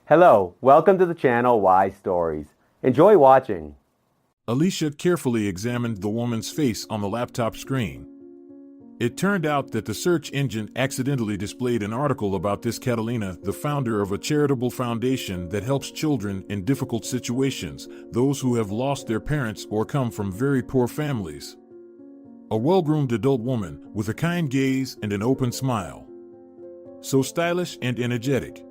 Hello, welcome to the channel Why Stories. Enjoy watching. Alicia carefully examined the woman's face on the laptop screen. It turned out that the search engine accidentally displayed an article about this Catalina, the founder of a charitable foundation that helps children in difficult situations, those who have lost their parents or come from very poor families. A well-groomed adult woman with a kind gaze and an open smile. So stylish and energetic.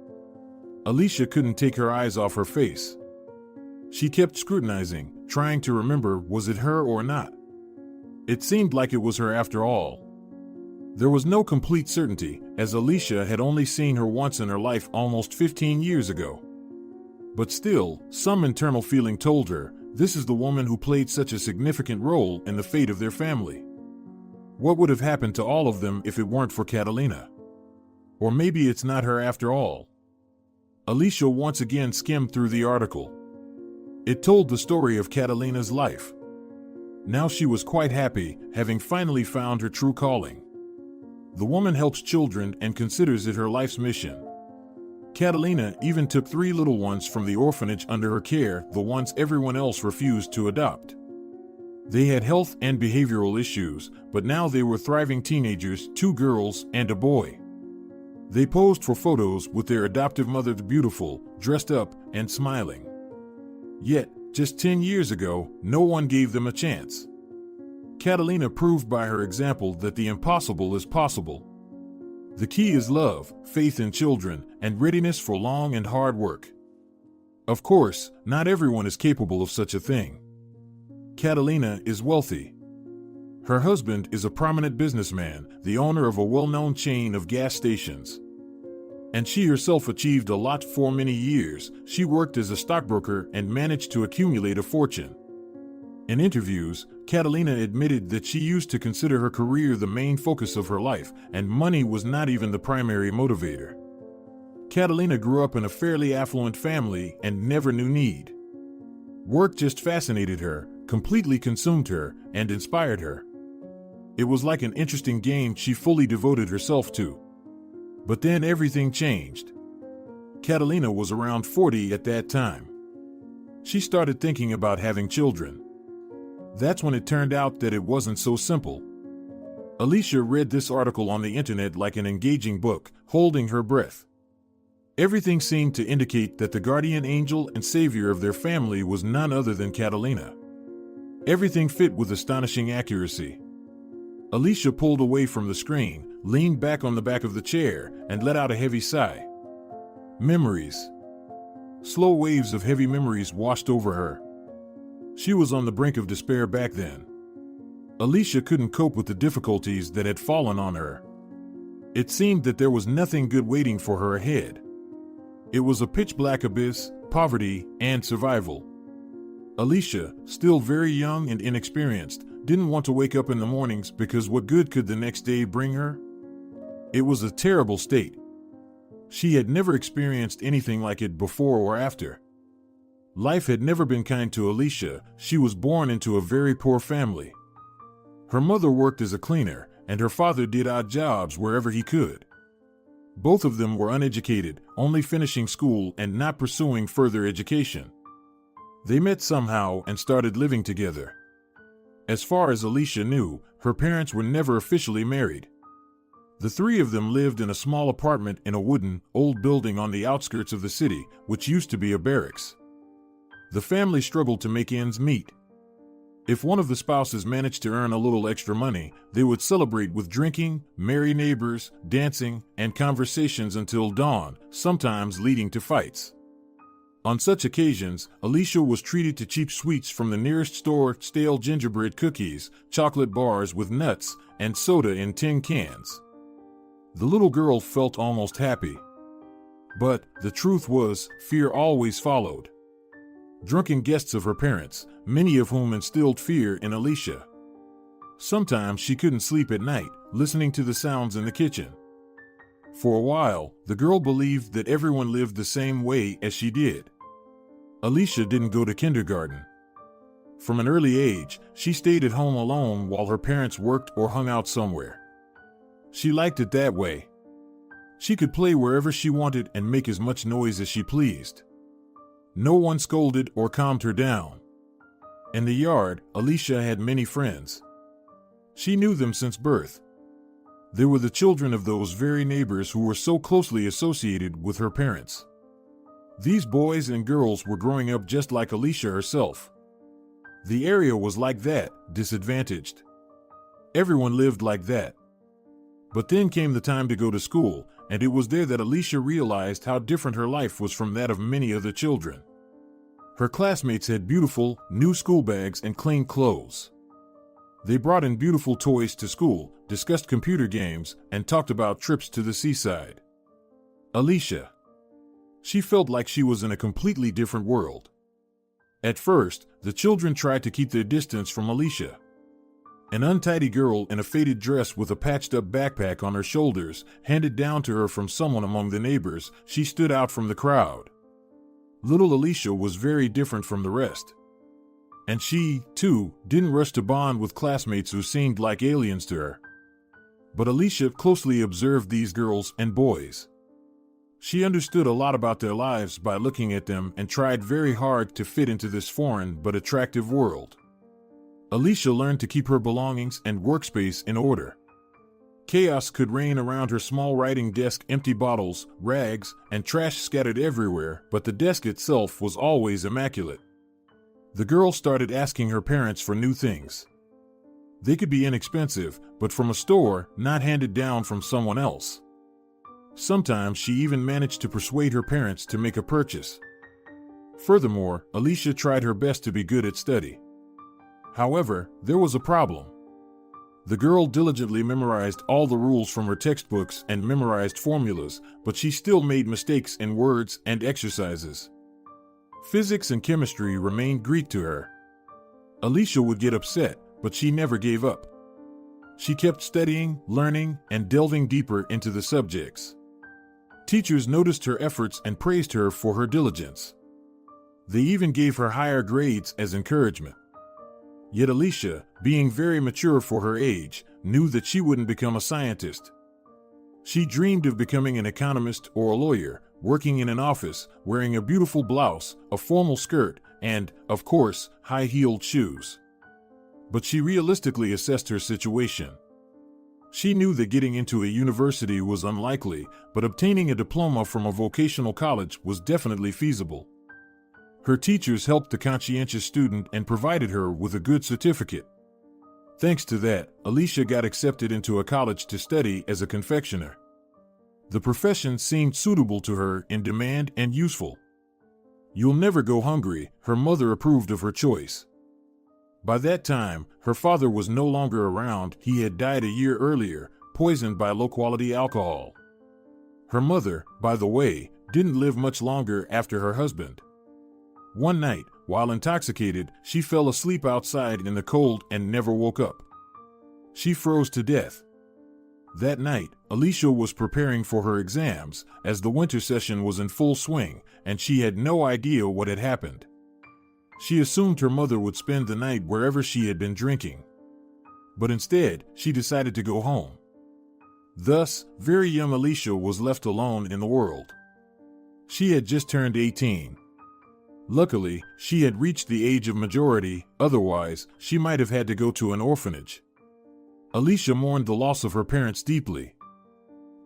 Alicia couldn't take her eyes off her face. She kept scrutinizing, trying to remember, was it her or not? It seemed like it was her after all. There was no complete certainty, as Alicia had only seen her once in her life almost 15 years ago. But still, some internal feeling told her, this is the woman who played such a significant role in the fate of their family. What would have happened to all of them if it weren't for Catalina? Or maybe it's not her after all. Alicia once again skimmed through the article. It told the story of Catalina's life. Now she was quite happy, having finally found her true calling. The woman helps children and considers it her life's mission. Catalina even took 3 little ones from the orphanage under her care, the ones everyone else refused to adopt. They had health and behavioral issues, but now they were thriving teenagers, 2 girls and a boy. They posed for photos with their adoptive mother, beautiful, dressed up, and smiling. Yet, just 10 years ago, no one gave them a chance. Catalina proved by her example that the impossible is possible. The key is love, faith in children, and readiness for long and hard work. Of course, not everyone is capable of such a thing. Catalina is wealthy. Her husband is a prominent businessman, the owner of a well-known chain of gas stations. And she herself achieved a lot for many years. She worked as a stockbroker and managed to accumulate a fortune. In interviews, Catalina admitted that she used to consider her career the main focus of her life, and money was not even the primary motivator. Catalina grew up in a fairly affluent family and never knew need. Work just fascinated her, completely consumed her, and inspired her. It was like an interesting game she fully devoted herself to. But then everything changed. Catalina was around 40 at that time. She started thinking about having children. That's when it turned out that it wasn't so simple. Alicia read this article on the internet like an engaging book, holding her breath. Everything seemed to indicate that the guardian angel and savior of their family was none other than Catalina. Everything fit with astonishing accuracy. Alicia pulled away from the screen, leaned back on the back of the chair, and let out a heavy sigh. Memories. Slow waves of heavy memories washed over her. She was on the brink of despair back then. Alicia couldn't cope with the difficulties that had fallen on her. It seemed that there was nothing good waiting for her ahead. It was a pitch-black abyss, poverty, and survival. Alicia, still very young and inexperienced, didn't want to wake up in the mornings because what good could the next day bring her? It was a terrible state. She had never experienced anything like it before or after. Life had never been kind to Alicia. She was born into a very poor family. Her mother worked as a cleaner, and her father did odd jobs wherever he could. Both of them were uneducated, only finishing school and not pursuing further education. They met somehow and started living together. As far as Alicia knew, her parents were never officially married. The 3 of them lived in a small apartment in a wooden, old building on the outskirts of the city, which used to be a barracks. The family struggled to make ends meet. If one of the spouses managed to earn a little extra money, they would celebrate with drinking, merry neighbors, dancing, and conversations until dawn, sometimes leading to fights. On such occasions, Alicia was treated to cheap sweets from the nearest store, stale gingerbread cookies, chocolate bars with nuts, and soda in tin cans. The little girl felt almost happy. But the truth was, fear always followed. Drunken guests of her parents, many of whom instilled fear in Alicia. Sometimes she couldn't sleep at night, listening to the sounds in the kitchen. For a while, the girl believed that everyone lived the same way as she did. Alicia didn't go to kindergarten. From an early age, she stayed at home alone while her parents worked or hung out somewhere. She liked it that way. She could play wherever she wanted and make as much noise as she pleased. No one scolded or calmed her down. In the yard, Alicia had many friends. She knew them since birth. They were the children of those very neighbors who were so closely associated with her parents. These boys and girls were growing up just like Alicia herself. The area was like that, disadvantaged. Everyone lived like that. But then came the time to go to school, and it was there that Alicia realized how different her life was from that of many other children. Her classmates had beautiful, new school bags and clean clothes. They brought in beautiful toys to school, discussed computer games, and talked about trips to the seaside. Alicia. She felt like she was in a completely different world. At first, the children tried to keep their distance from Alicia. An untidy girl in a faded dress with a patched-up backpack on her shoulders, handed down to her from someone among the neighbors, she stood out from the crowd. Little Alicia was very different from the rest. And she, too, didn't rush to bond with classmates who seemed like aliens to her. But Alicia closely observed these girls and boys. She understood a lot about their lives by looking at them and tried very hard to fit into this foreign but attractive world. Alicia learned to keep her belongings and workspace in order. Chaos could reign around her small writing desk, empty bottles, rags, and trash scattered everywhere, but the desk itself was always immaculate. The girl started asking her parents for new things. They could be inexpensive, but from a store, not handed down from someone else. Sometimes she even managed to persuade her parents to make a purchase. Furthermore, Alicia tried her best to be good at study. However, there was a problem. The girl diligently memorized all the rules from her textbooks and memorized formulas, but she still made mistakes in words and exercises. Physics and chemistry remained Greek to her. Alicia would get upset, but she never gave up. She kept studying, learning, and delving deeper into the subjects. Teachers noticed her efforts and praised her for her diligence. They even gave her higher grades as encouragement. Yet Alicia, being very mature for her age, knew that she wouldn't become a scientist. She dreamed of becoming an economist or a lawyer, working in an office, wearing a beautiful blouse, a formal skirt, and, of course, high-heeled shoes. But she realistically assessed her situation. She knew that getting into a university was unlikely, but obtaining a diploma from a vocational college was definitely feasible. Her teachers helped the conscientious student and provided her with a good certificate. Thanks to that, Alicia got accepted into a college to study as a confectioner. The profession seemed suitable to her, in demand and useful. "You'll never go hungry," her mother approved of her choice. By that time, her father was no longer around. He had died a year earlier, poisoned by low-quality alcohol. Her mother, by the way, didn't live much longer after her husband. One night, while intoxicated, she fell asleep outside in the cold and never woke up. She froze to death. That night, Alicia was preparing for her exams, as the winter session was in full swing, and she had no idea what had happened. She assumed her mother would spend the night wherever she had been drinking. But instead, she decided to go home. Thus, very young Alicia was left alone in the world. She had just turned 18. Luckily, she had reached the age of majority, otherwise, she might have had to go to an orphanage. Alicia mourned the loss of her parents deeply.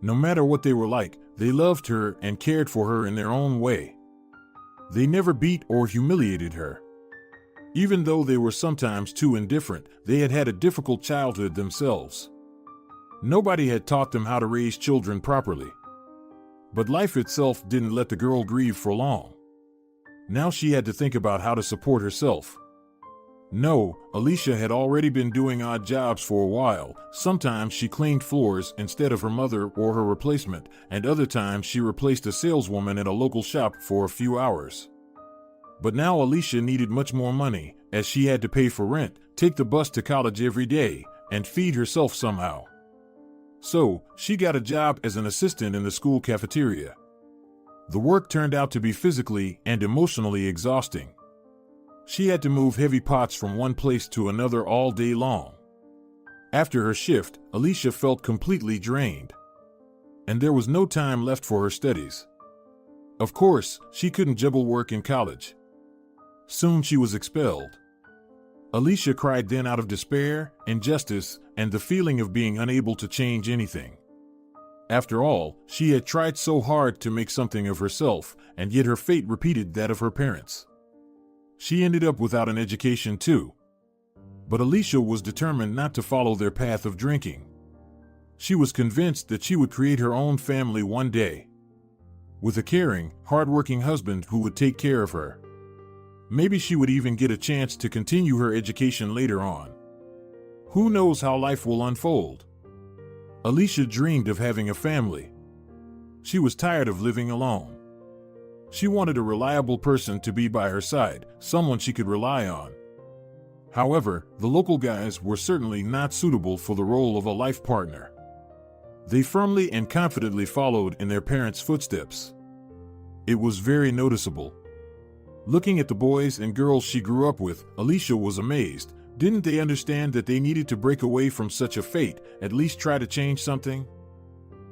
No matter what they were like, they loved her and cared for her in their own way. They never beat or humiliated her. Even though they were sometimes too indifferent, they had had a difficult childhood themselves. Nobody had taught them how to raise children properly. But life itself didn't let the girl grieve for long. Now she had to think about how to support herself. No, Alicia had already been doing odd jobs for a while. Sometimes she cleaned floors instead of her mother or her replacement, and other times she replaced a saleswoman at a local shop for a few hours. But now Alicia needed much more money, as she had to pay for rent, take the bus to college every day, and feed herself somehow. So, she got a job as an assistant in the school cafeteria. The work turned out to be physically and emotionally exhausting. She had to move heavy pots from one place to another all day long. After her shift, Alicia felt completely drained. and there was no time left for her studies. Of course, she couldn't juggle work in college. Soon she was expelled. Alicia cried then out of despair, injustice, and the feeling of being unable to change anything. After all, she had tried so hard to make something of herself, and yet her fate repeated that of her parents. She ended up without an education too. But Alicia was determined not to follow their path of drinking. She was convinced that she would create her own family one day, with a caring, hard-working husband who would take care of her. Maybe she would even get a chance to continue her education later on. Who knows how life will unfold? Alicia dreamed of having a family. She was tired of living alone. She wanted a reliable person to be by her side, someone she could rely on. However, the local guys were certainly not suitable for the role of a life partner. They firmly and confidently followed in their parents' footsteps. It was very noticeable. Looking at the boys and girls she grew up with, Alicia was amazed. Didn't they understand that they needed to break away from such a fate, at least try to change something?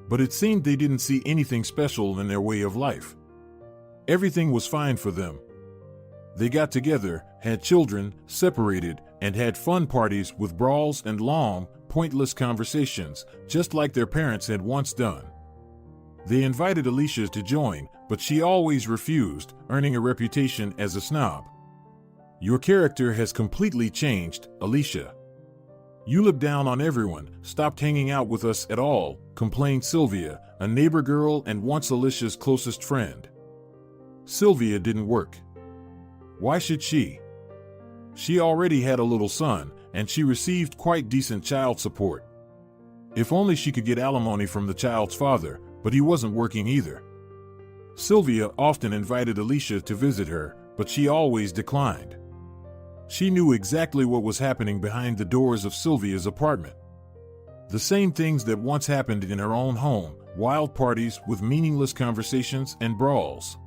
But it seemed they didn't see anything special in their way of life. Everything was fine for them. They got together, had children, separated, and had fun parties with brawls and long, pointless conversations, just like their parents had once done. They invited Alicia to join, but she always refused, earning a reputation as a snob. "Your character has completely changed, Alicia. You look down on everyone, stopped hanging out with us at all," complained Sylvia, a neighbor girl and once Alicia's closest friend. Sylvia didn't work. Why should she? She already had a little son, and she received quite decent child support. If only she could get alimony from the child's father, but he wasn't working either. Sylvia often invited Alicia to visit her, but she always declined. She knew exactly what was happening behind the doors of Sylvia's apartment. The same things that once happened in her own home, wild parties with meaningless conversations and brawls.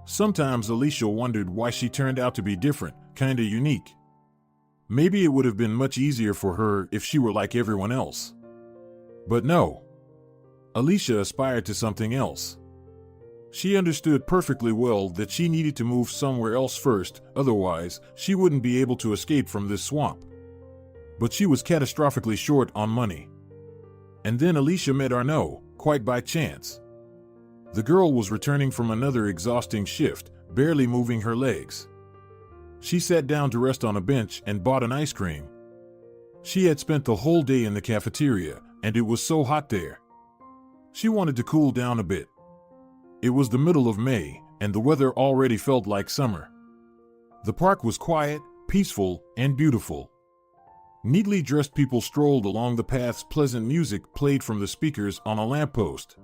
Sometimes Alicia wondered why she turned out to be different, kinda unique. Maybe it would have been much easier for her if she were like everyone else. But no. Alicia aspired to something else. She understood perfectly well that she needed to move somewhere else first, otherwise, she wouldn't be able to escape from this swamp. But she was catastrophically short on money. And then Alicia met Arnaud, quite by chance. The girl was returning from another exhausting shift, barely moving her legs. She sat down to rest on a bench and bought an ice cream. She had spent the whole day in the cafeteria, and it was so hot there. She wanted to cool down a bit. It was the middle of May, and the weather already felt like summer. The park was quiet, peaceful, and beautiful. Neatly dressed people strolled along the paths. Pleasant music played from the speakers on a lamppost.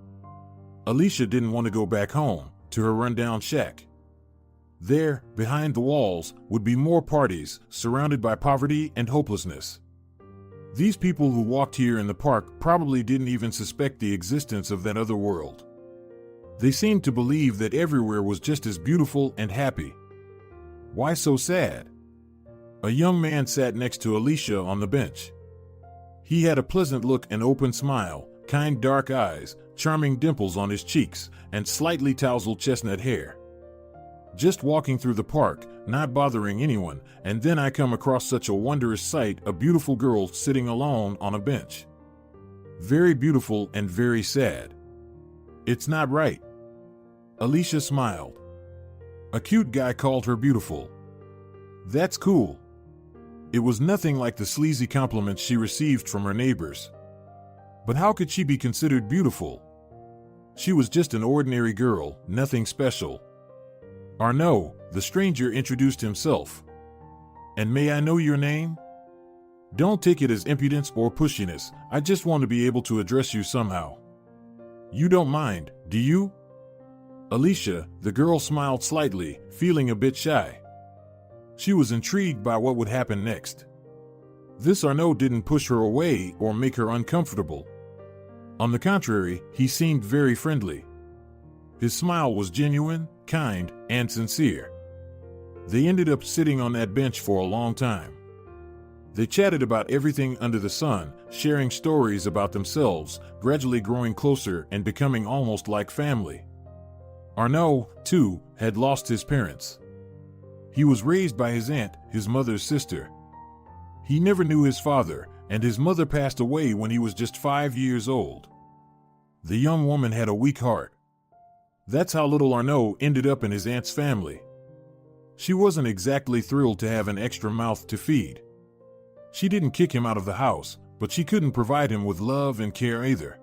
Alicia didn't want to go back home, to her rundown shack. There, behind the walls, would be more parties, surrounded by poverty and hopelessness. These people who walked here in the park probably didn't even suspect the existence of that other world. They seemed to believe that everywhere was just as beautiful and happy. Why so sad? A young man sat next to Alicia on the bench. He had a pleasant look and open smile, kind dark eyes, charming dimples on his cheeks, and slightly tousled chestnut hair. Just walking through the park, not bothering anyone, and then I come across such a wondrous sight, a beautiful girl sitting alone on a bench. Very beautiful and very sad. It's not right. Alicia smiled. A cute guy called her beautiful. That's cool. It was nothing like the sleazy compliments she received from her neighbors. But how could she be considered beautiful? She was just an ordinary girl, nothing special. Arnaud, the stranger, introduced himself. "And may I know your name?" "Don't take it as impudence or pushiness. I just want to be able to address you somehow." "You don't mind, do you?" Alicia, the girl, smiled slightly, feeling a bit shy. She was intrigued by what would happen next. This Arnaud didn't push her away or make her uncomfortable. On the contrary, he seemed very friendly. His smile was genuine, kind, and sincere. They ended up sitting on that bench for a long time. They chatted about everything under the sun, sharing stories about themselves, gradually growing closer and becoming almost like family. Arnaud, too, had lost his parents. He was raised by his aunt, his mother's sister. He never knew his father, and his mother passed away when he was just 5 years old. The young woman had a weak heart. That's how little Arnaud ended up in his aunt's family. She wasn't exactly thrilled to have an extra mouth to feed. She didn't kick him out of the house, but she couldn't provide him with love and care either.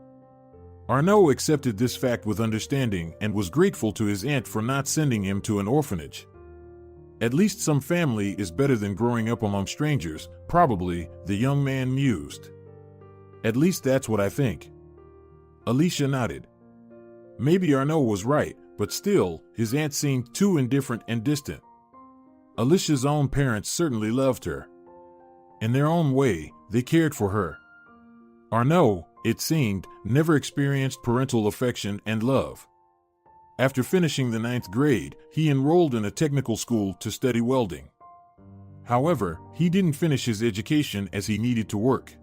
Arnaud accepted this fact with understanding and was grateful to his aunt for not sending him to an orphanage. At least some family is better than growing up among strangers, probably, the young man mused. At least that's what I think. Alicia nodded. Maybe Arnaud was right, but still, his aunt seemed too indifferent and distant. Alicia's own parents certainly loved her. In their own way, they cared for her. Arnaud, it seemed, never experienced parental affection and love. After finishing the 9th grade, he enrolled in a technical school to study welding. However, he didn't finish his education as he needed to work.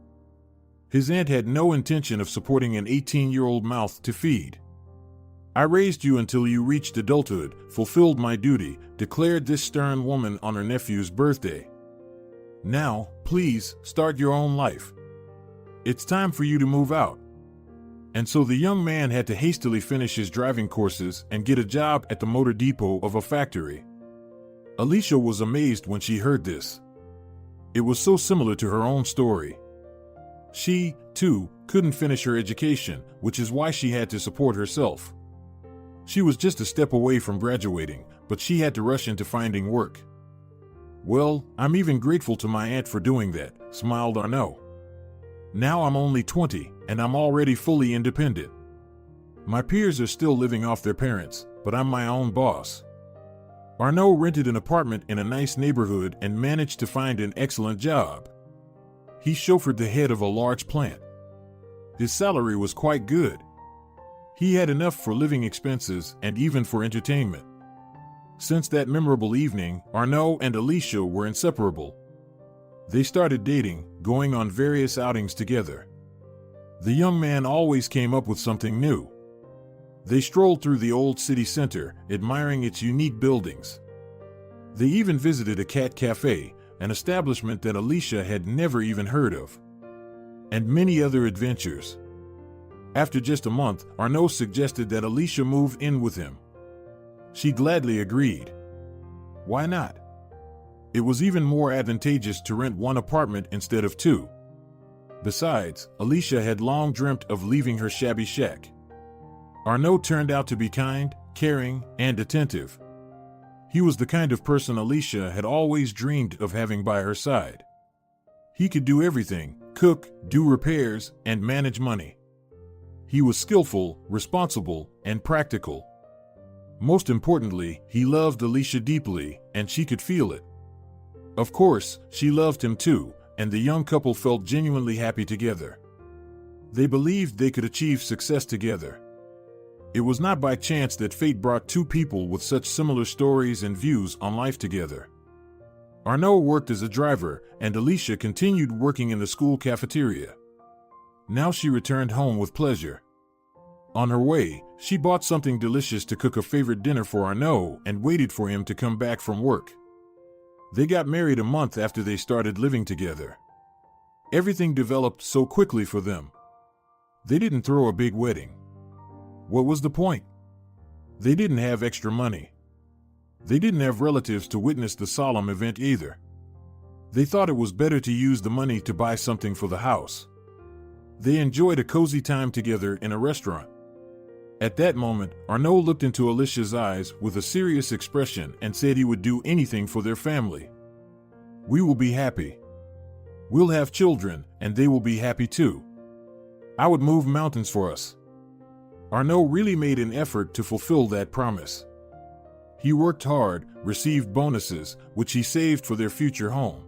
His aunt had no intention of supporting an 18-year-old mouth to feed. I raised you until you reached adulthood, fulfilled my duty, declared this stern woman on her nephew's birthday. Now, please, start your own life. It's time for you to move out. And so the young man had to hastily finish his driving courses and get a job at the motor depot of a factory. Alicia was amazed when she heard this. It was so similar to her own story. She, too, couldn't finish her education, which is why she had to support herself. She was just a step away from graduating, but she had to rush into finding work. Well, I'm even grateful to my aunt for doing that, smiled Arnaud. Now I'm only 20, and I'm already fully independent. My peers are still living off their parents, but I'm my own boss. Arnaud rented an apartment in a nice neighborhood and managed to find an excellent job. He chauffeured the head of a large plant. His salary was quite good. He had enough for living expenses and even for entertainment. Since that memorable evening, Arnaud and Alicia were inseparable. They started dating, going on various outings together. The young man always came up with something new. They strolled through the old city center, admiring its unique buildings. They even visited a cat cafe, an establishment that Alicia had never even heard of. And many other adventures. After just a month, Arnaud suggested that Alicia move in with him. She gladly agreed. Why not? It was even more advantageous to rent one apartment instead of two. Besides, Alicia had long dreamt of leaving her shabby shack. Arnaud turned out to be kind, caring, and attentive. He was the kind of person Alicia had always dreamed of having by her side. He could do everything: cook, do repairs, and manage money. He was skillful, responsible, and practical. Most importantly, he loved Alicia deeply, and she could feel it. Of course, she loved him too, and the young couple felt genuinely happy together. They believed they could achieve success together. It was not by chance that fate brought two people with such similar stories and views on life together. Arnaud worked as a driver, and Alicia continued working in the school cafeteria. Now she returned home with pleasure. On her way, she bought something delicious to cook a favorite dinner for Arnaud and waited for him to come back from work. They got married a month after they started living together. Everything developed so quickly for them. They didn't throw a big wedding. What was the point? They didn't have extra money. They didn't have relatives to witness the solemn event either. They thought it was better to use the money to buy something for the house. They enjoyed a cozy time together in a restaurant. At that moment, Arnaud looked into Alicia's eyes with a serious expression and said he would do anything for their family. We will be happy. We'll have children, and they will be happy too. I would move mountains for us. Arnaud really made an effort to fulfill that promise. He worked hard, received bonuses, which he saved for their future home.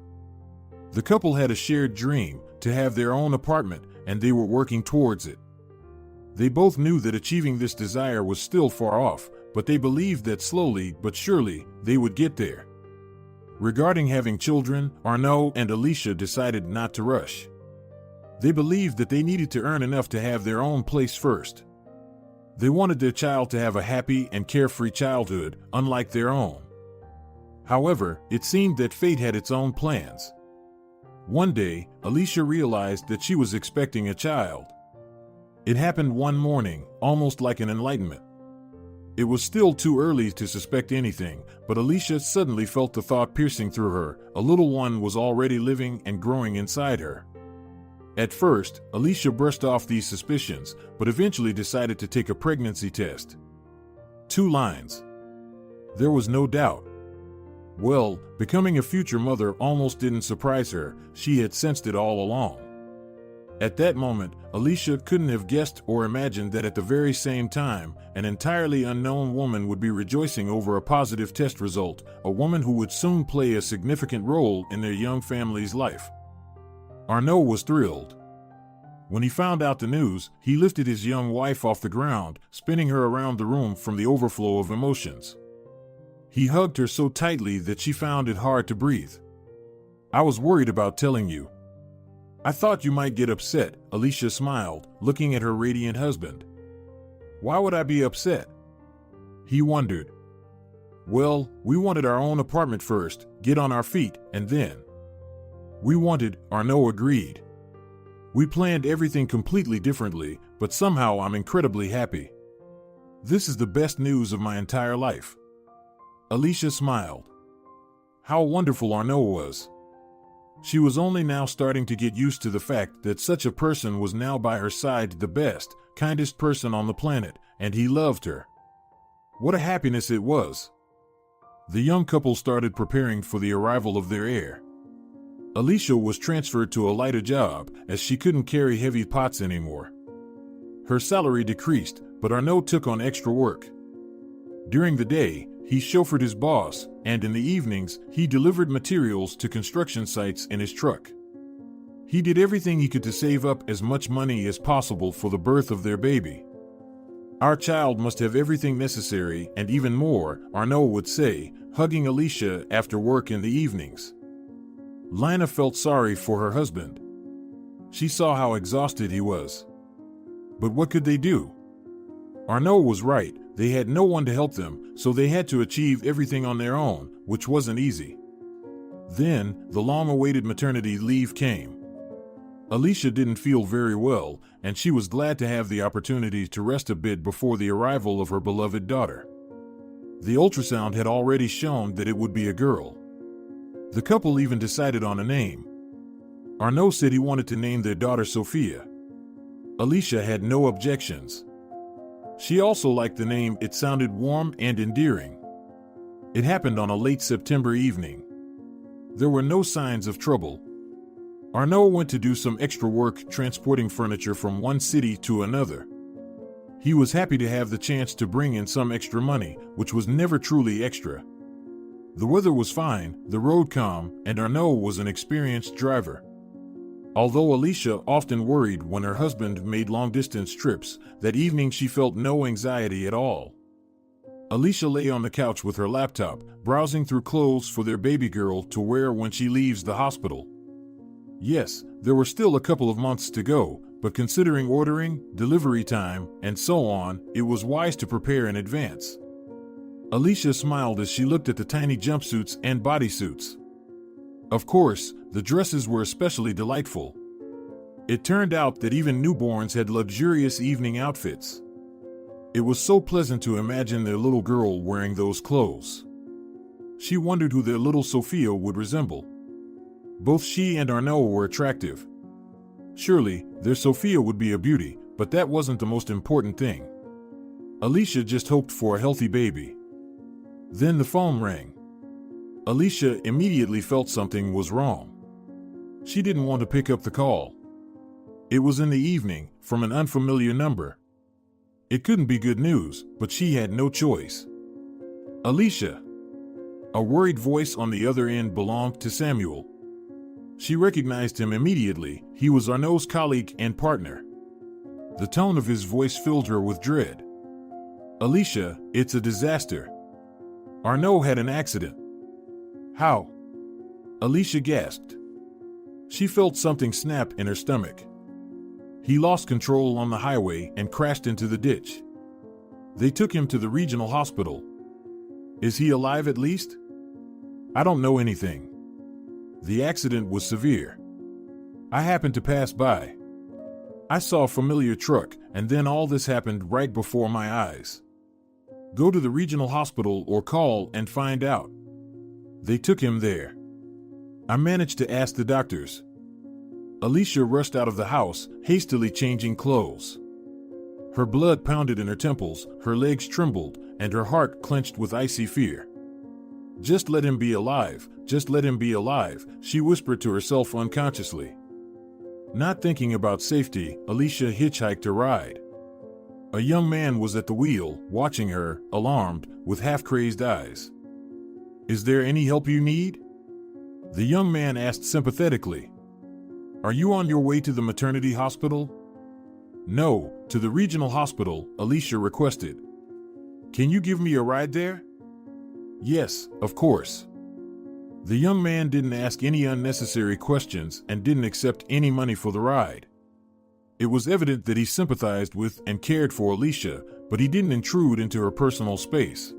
The couple had a shared dream, to have their own apartment, and they were working towards it. They both knew that achieving this desire was still far off, but they believed that slowly but surely they would get there. Regarding having children, Arnaud and Alicia decided not to rush. They believed that they needed to earn enough to have their own place first. They wanted their child to have a happy and carefree childhood, unlike their own. However, it seemed that fate had its own plans. One day, Alicia realized that she was expecting a child. It happened one morning, almost like an enlightenment. It was still too early to suspect anything, but Alicia suddenly felt the thought piercing through her: a little one was already living and growing inside her. At first, Alicia brushed off these suspicions, but eventually decided to take a pregnancy test. 2 lines. There was no doubt. Well, becoming a future mother almost didn't surprise her. She had sensed it all along. At that moment, Alicia couldn't have guessed or imagined that at the very same time, an entirely unknown woman would be rejoicing over a positive test result, a woman who would soon play a significant role in their young family's life. Arnaud was thrilled. When he found out the news, he lifted his young wife off the ground, spinning her around the room from the overflow of emotions. He hugged her so tightly that she found it hard to breathe. "I was worried about telling you. I thought you might get upset," Alicia smiled, looking at her radiant husband. "Why would I be upset?" he wondered. "Well, we wanted our own apartment first, get on our feet, and then." "We wanted," Arnaud agreed. "We planned everything completely differently, but somehow I'm incredibly happy. This is the best news of my entire life." Alicia smiled. How wonderful Arnaud was. She was only now starting to get used to the fact that such a person was now by her side, the best, kindest person on the planet, and he loved her. What a happiness it was. The young couple started preparing for the arrival of their heir. Alicia was transferred to a lighter job, as she couldn't carry heavy pots anymore. Her salary decreased, but Arnaud took on extra work. During the day, he chauffeured his boss, and in the evenings, he delivered materials to construction sites in his truck. He did everything he could to save up as much money as possible for the birth of their baby. "Our child must have everything necessary and even more," Arnaud would say, hugging Alicia after work in the evenings. Lina felt sorry for her husband. She saw how exhausted he was. But what could they do? Arnaud was right. They had no one to help them, so they had to achieve everything on their own, which wasn't easy. Then, the long-awaited maternity leave came. Alicia didn't feel very well, and she was glad to have the opportunity to rest a bit before the arrival of her beloved daughter. The ultrasound had already shown that it would be a girl. The couple even decided on a name. Arnaud said he wanted to name their daughter Sophia. Alicia had no objections. She also liked the name. It sounded warm and endearing. It happened on a late September evening. There were no signs of trouble. Arnaud went to do some extra work transporting furniture from one city to another. He was happy to have the chance to bring in some extra money, which was never truly extra. The weather was fine, the road calm, and Arnaud was an experienced driver. Although Alicia often worried when her husband made long-distance trips, that evening she felt no anxiety at all. Alicia lay on the couch with her laptop, browsing through clothes for their baby girl to wear when she leaves the hospital. Yes, there were still a couple of months to go, but considering ordering, delivery time, and so on, it was wise to prepare in advance. Alicia smiled as she looked at the tiny jumpsuits and bodysuits. Of course, the dresses were especially delightful. It turned out that even newborns had luxurious evening outfits. It was so pleasant to imagine their little girl wearing those clothes. She wondered who their little Sophia would resemble. Both she and Arnaud were attractive. Surely, their Sophia would be a beauty, but that wasn't the most important thing. Alicia just hoped for a healthy baby. Then the phone rang. Alicia immediately felt something was wrong. She didn't want to pick up the call. It was in the evening, from an unfamiliar number. It couldn't be good news, but she had no choice. "Alicia." A worried voice on the other end belonged to Samuel. She recognized him immediately. He was Arnaud's colleague and partner. The tone of his voice filled her with dread. "Alicia, it's a disaster. Arnaud had an accident." "How?" Alicia gasped. She felt something snap in her stomach. He lost control on the highway and crashed into the ditch. They took him to the regional hospital. Is he alive at least? I don't know anything. The accident was severe. I happened to pass by. I saw a familiar truck, and then all this happened right before my eyes. Go to the regional hospital or call and find out. They took him there. I managed to ask the doctors. Alicia rushed out of the house, hastily changing clothes. Her blood pounded in her temples, her legs trembled, and her heart clenched with icy fear. Just let him be alive, just let him be alive, she whispered to herself unconsciously. Not thinking about safety, Alicia hitchhiked a ride. A young man was at the wheel, watching her, alarmed, with half-crazed eyes. Is there any help you need? The young man asked sympathetically. Are you on your way to the maternity hospital? No, to the regional hospital, Alicia requested. Can you give me a ride there? Yes, of course. The young man didn't ask any unnecessary questions and didn't accept any money for the ride. It was evident that he sympathized with and cared for Alicia, but he didn't intrude into her personal space.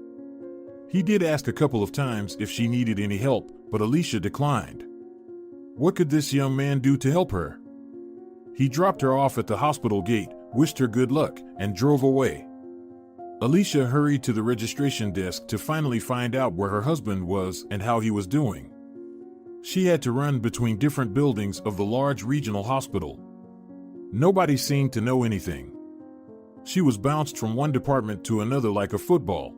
He did ask a couple of times if she needed any help, but Alicia declined. What could this young man do to help her? He dropped her off at the hospital gate, wished her good luck, and drove away. Alicia hurried to the registration desk to finally find out where her husband was and how he was doing. She had to run between different buildings of the large regional hospital. Nobody seemed to know anything. She was bounced from one department to another like a football.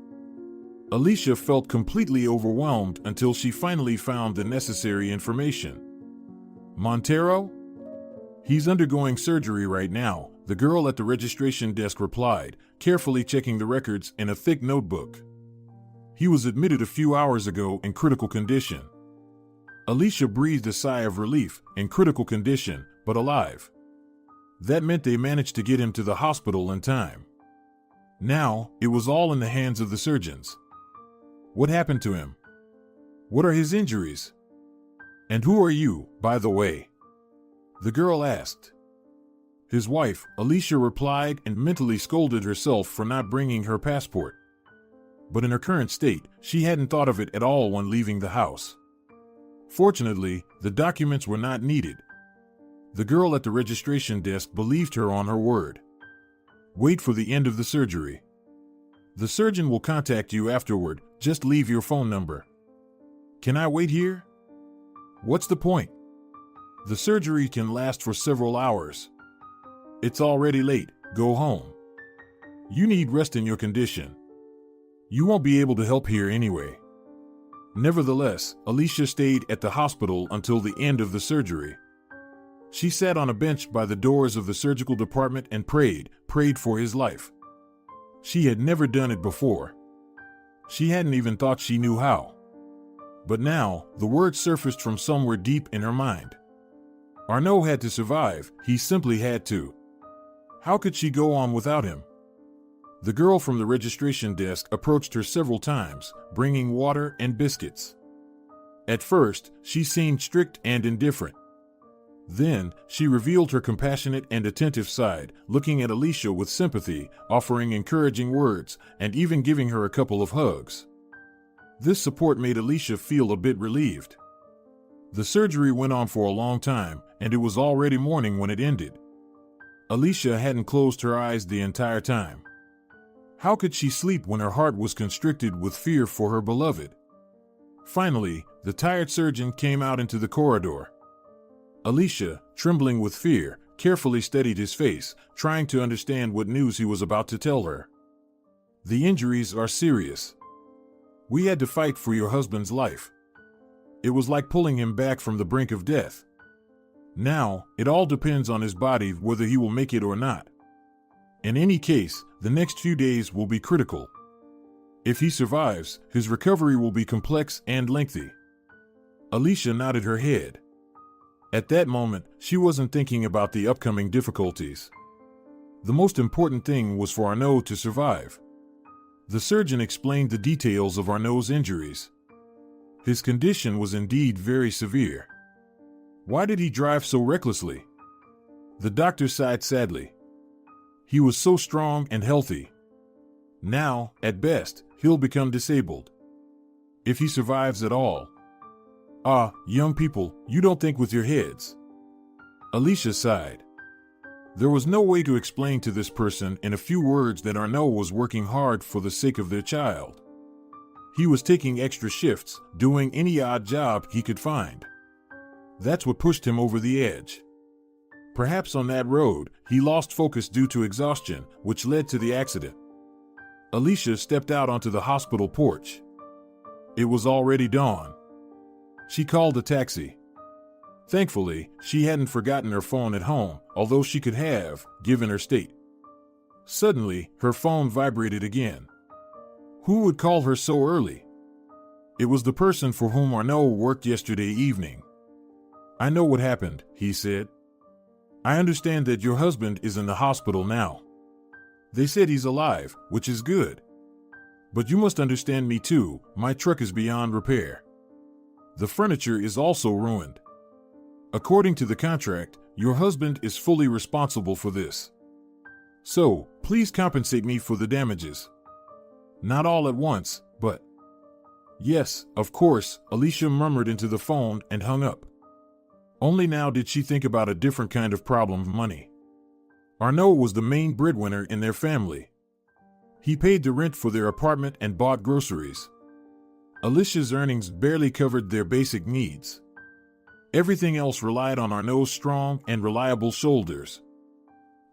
Alicia felt completely overwhelmed until she finally found the necessary information. Montero? He's undergoing surgery right now, the girl at the registration desk replied, carefully checking the records in a thick notebook. He was admitted a few hours ago in critical condition. Alicia breathed a sigh of relief, in critical condition, but alive. That meant they managed to get him to the hospital in time. Now, it was all in the hands of the surgeons. What happened to him? What are his injuries? And who are you, by the way? The girl asked. His wife, Alicia replied and mentally scolded herself for not bringing her passport. But in her current state, she hadn't thought of it at all when leaving the house. Fortunately, the documents were not needed. The girl at the registration desk believed her on her word. Wait for the end of the surgery. The surgeon will contact you afterward, just leave your phone number. Can I wait here? What's the point? The surgery can last for several hours. It's already late, go home. You need rest in your condition. You won't be able to help here anyway. Nevertheless, Alicia stayed at the hospital until the end of the surgery. She sat on a bench by the doors of the surgical department and prayed for his life. She had never done it before. She hadn't even thought she knew how. But now, the words surfaced from somewhere deep in her mind. Arnaud had to survive, he simply had to. How could she go on without him? The girl from the registration desk approached her several times, bringing water and biscuits. At first, she seemed strict and indifferent. Then, she revealed her compassionate and attentive side, looking at Alicia with sympathy, offering encouraging words, and even giving her a couple of hugs. This support made Alicia feel a bit relieved. The surgery went on for a long time, and it was already morning when it ended. Alicia hadn't closed her eyes the entire time. How could she sleep when her heart was constricted with fear for her beloved? Finally, the tired surgeon came out into the corridor. Alicia, trembling with fear, carefully studied his face, trying to understand what news he was about to tell her. The injuries are serious. We had to fight for your husband's life. It was like pulling him back from the brink of death. Now, it all depends on his body whether he will make it or not. In any case, the next few days will be critical. If he survives, his recovery will be complex and lengthy. Alicia nodded her head. At that moment, she wasn't thinking about the upcoming difficulties. The most important thing was for Arnaud to survive. The surgeon explained the details of Arnaud's injuries. His condition was indeed very severe. Why did he drive so recklessly? The doctor sighed sadly. He was so strong and healthy. Now, at best, he'll become disabled. If he survives at all. Ah, young people, you don't think with your heads. Alicia sighed. There was no way to explain to this person in a few words that Arnaud was working hard for the sake of their child. He was taking extra shifts, doing any odd job he could find. That's what pushed him over the edge. Perhaps on that road, he lost focus due to exhaustion, which led to the accident. Alicia stepped out onto the hospital porch. It was already dawn. She called a taxi. Thankfully, she hadn't forgotten her phone at home, although she could have, given her state. Suddenly, her phone vibrated again. Who would call her so early? It was the person for whom Arnaud worked yesterday evening. I know what happened, he said. I understand that your husband is in the hospital now. They said he's alive, which is good. But you must understand me too, my truck is beyond repair. The furniture is also ruined. According to the contract, your husband is fully responsible for this. So, please compensate me for the damages. Not all at once, but... Yes, of course, Alicia murmured into the phone and hung up. Only now did she think about a different kind of problem: money. Arnaud was the main breadwinner in their family. He paid the rent for their apartment and bought groceries. Alicia's earnings barely covered their basic needs. Everything else relied on Arnaud's strong and reliable shoulders.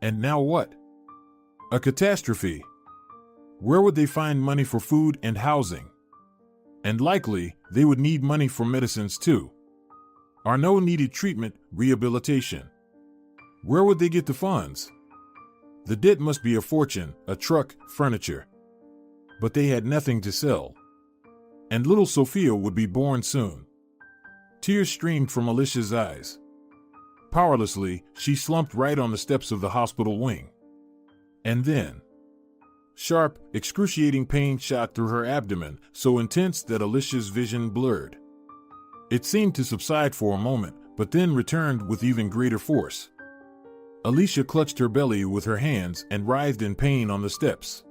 And now what? A catastrophe. Where would they find money for food and housing? And likely, they would need money for medicines too. Arnaud needed treatment, rehabilitation. Where would they get the funds? The debt must be a fortune, a truck, furniture. But they had nothing to sell. And little Sophia would be born soon. Tears streamed from Alicia's eyes. Powerlessly, she slumped right on the steps of the hospital wing. And then... Sharp, excruciating pain shot through her abdomen, so intense that Alicia's vision blurred. It seemed to subside for a moment, but then returned with even greater force. Alicia clutched her belly with her hands and writhed in pain on the steps.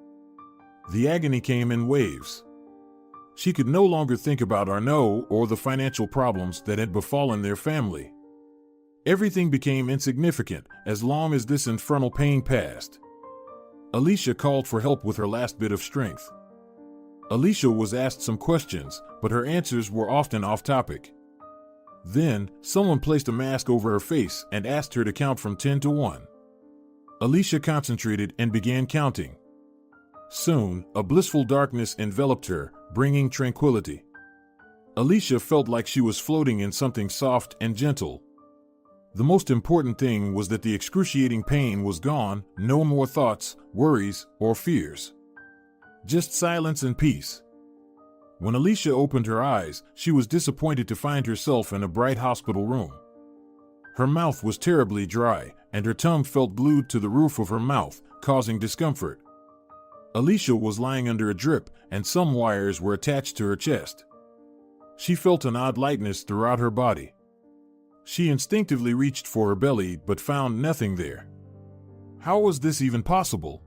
The agony came in waves. She could no longer think about Arnaud or the financial problems that had befallen their family. Everything became insignificant as long as this infernal pain passed. Alicia called for help with her last bit of strength. Alicia was asked some questions, but her answers were often off topic. Then, someone placed a mask over her face and asked her to count from 10 to 1. Alicia concentrated and began counting. Soon, a blissful darkness enveloped her, bringing tranquility. Alicia felt like she was floating in something soft and gentle. The most important thing was that the excruciating pain was gone, no more thoughts, worries, or fears. Just silence and peace. When Alicia opened her eyes, she was disappointed to find herself in a bright hospital room. Her mouth was terribly dry, and her tongue felt glued to the roof of her mouth, causing discomfort. Alicia was lying under a drip, and some wires were attached to her chest. She felt an odd lightness throughout her body. She instinctively reached for her belly but found nothing there. How was this even possible?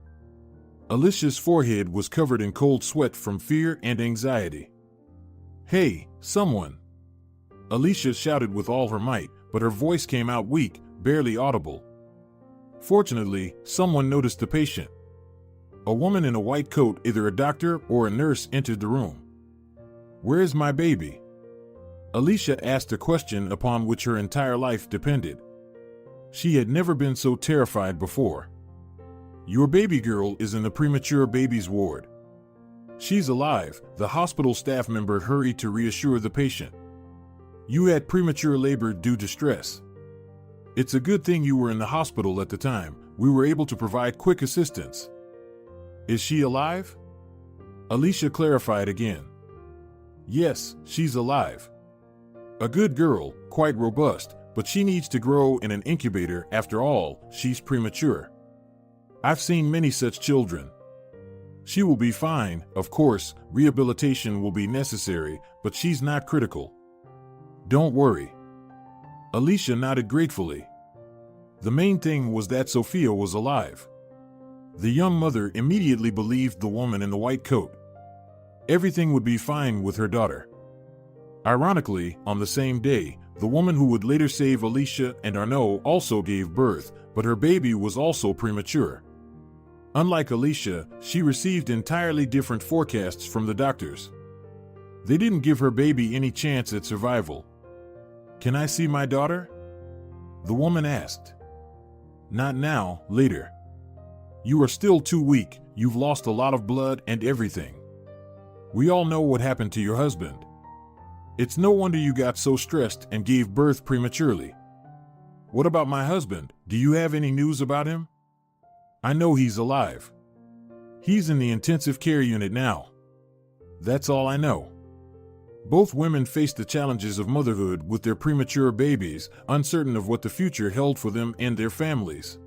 Alicia's forehead was covered in cold sweat from fear and anxiety. "Hey, someone!" Alicia shouted with all her might, but her voice came out weak, barely audible. Fortunately, someone noticed the patient. A woman in a white coat, either a doctor or a nurse, entered the room. "Where is my baby?" Alicia asked a question upon which her entire life depended. She had never been so terrified before. "Your baby girl is in the premature babies ward." "She's alive," the hospital staff member hurried to reassure the patient. "You had premature labor due to stress. It's a good thing you were in the hospital at the time. We were able to provide quick assistance." "Is she alive?" Alicia clarified again. "Yes, she's alive. A good girl, quite robust, but she needs to grow in an incubator. After all, she's premature. I've seen many such children." She will be fine, of course, rehabilitation will be necessary, but she's not critical. Don't worry. Alicia nodded gratefully. The main thing was that Sophia was alive. The young mother immediately believed the woman in the white coat. Everything would be fine with her daughter. Ironically, on the same day, the woman who would later save Alicia and Arnaud also gave birth, but her baby was also premature. Unlike Alicia, she received entirely different forecasts from the doctors. They didn't give her baby any chance at survival. "Can I see my daughter?" the woman asked. "Not now, later. You are still too weak, you've lost a lot of blood and everything. We all know what happened to your husband. It's no wonder you got so stressed and gave birth prematurely. What about my husband? Do you have any news about him? I know he's alive. He's in the intensive care unit now. That's all I know." Both women faced the challenges of motherhood with their premature babies, uncertain of what the future held for them and their families.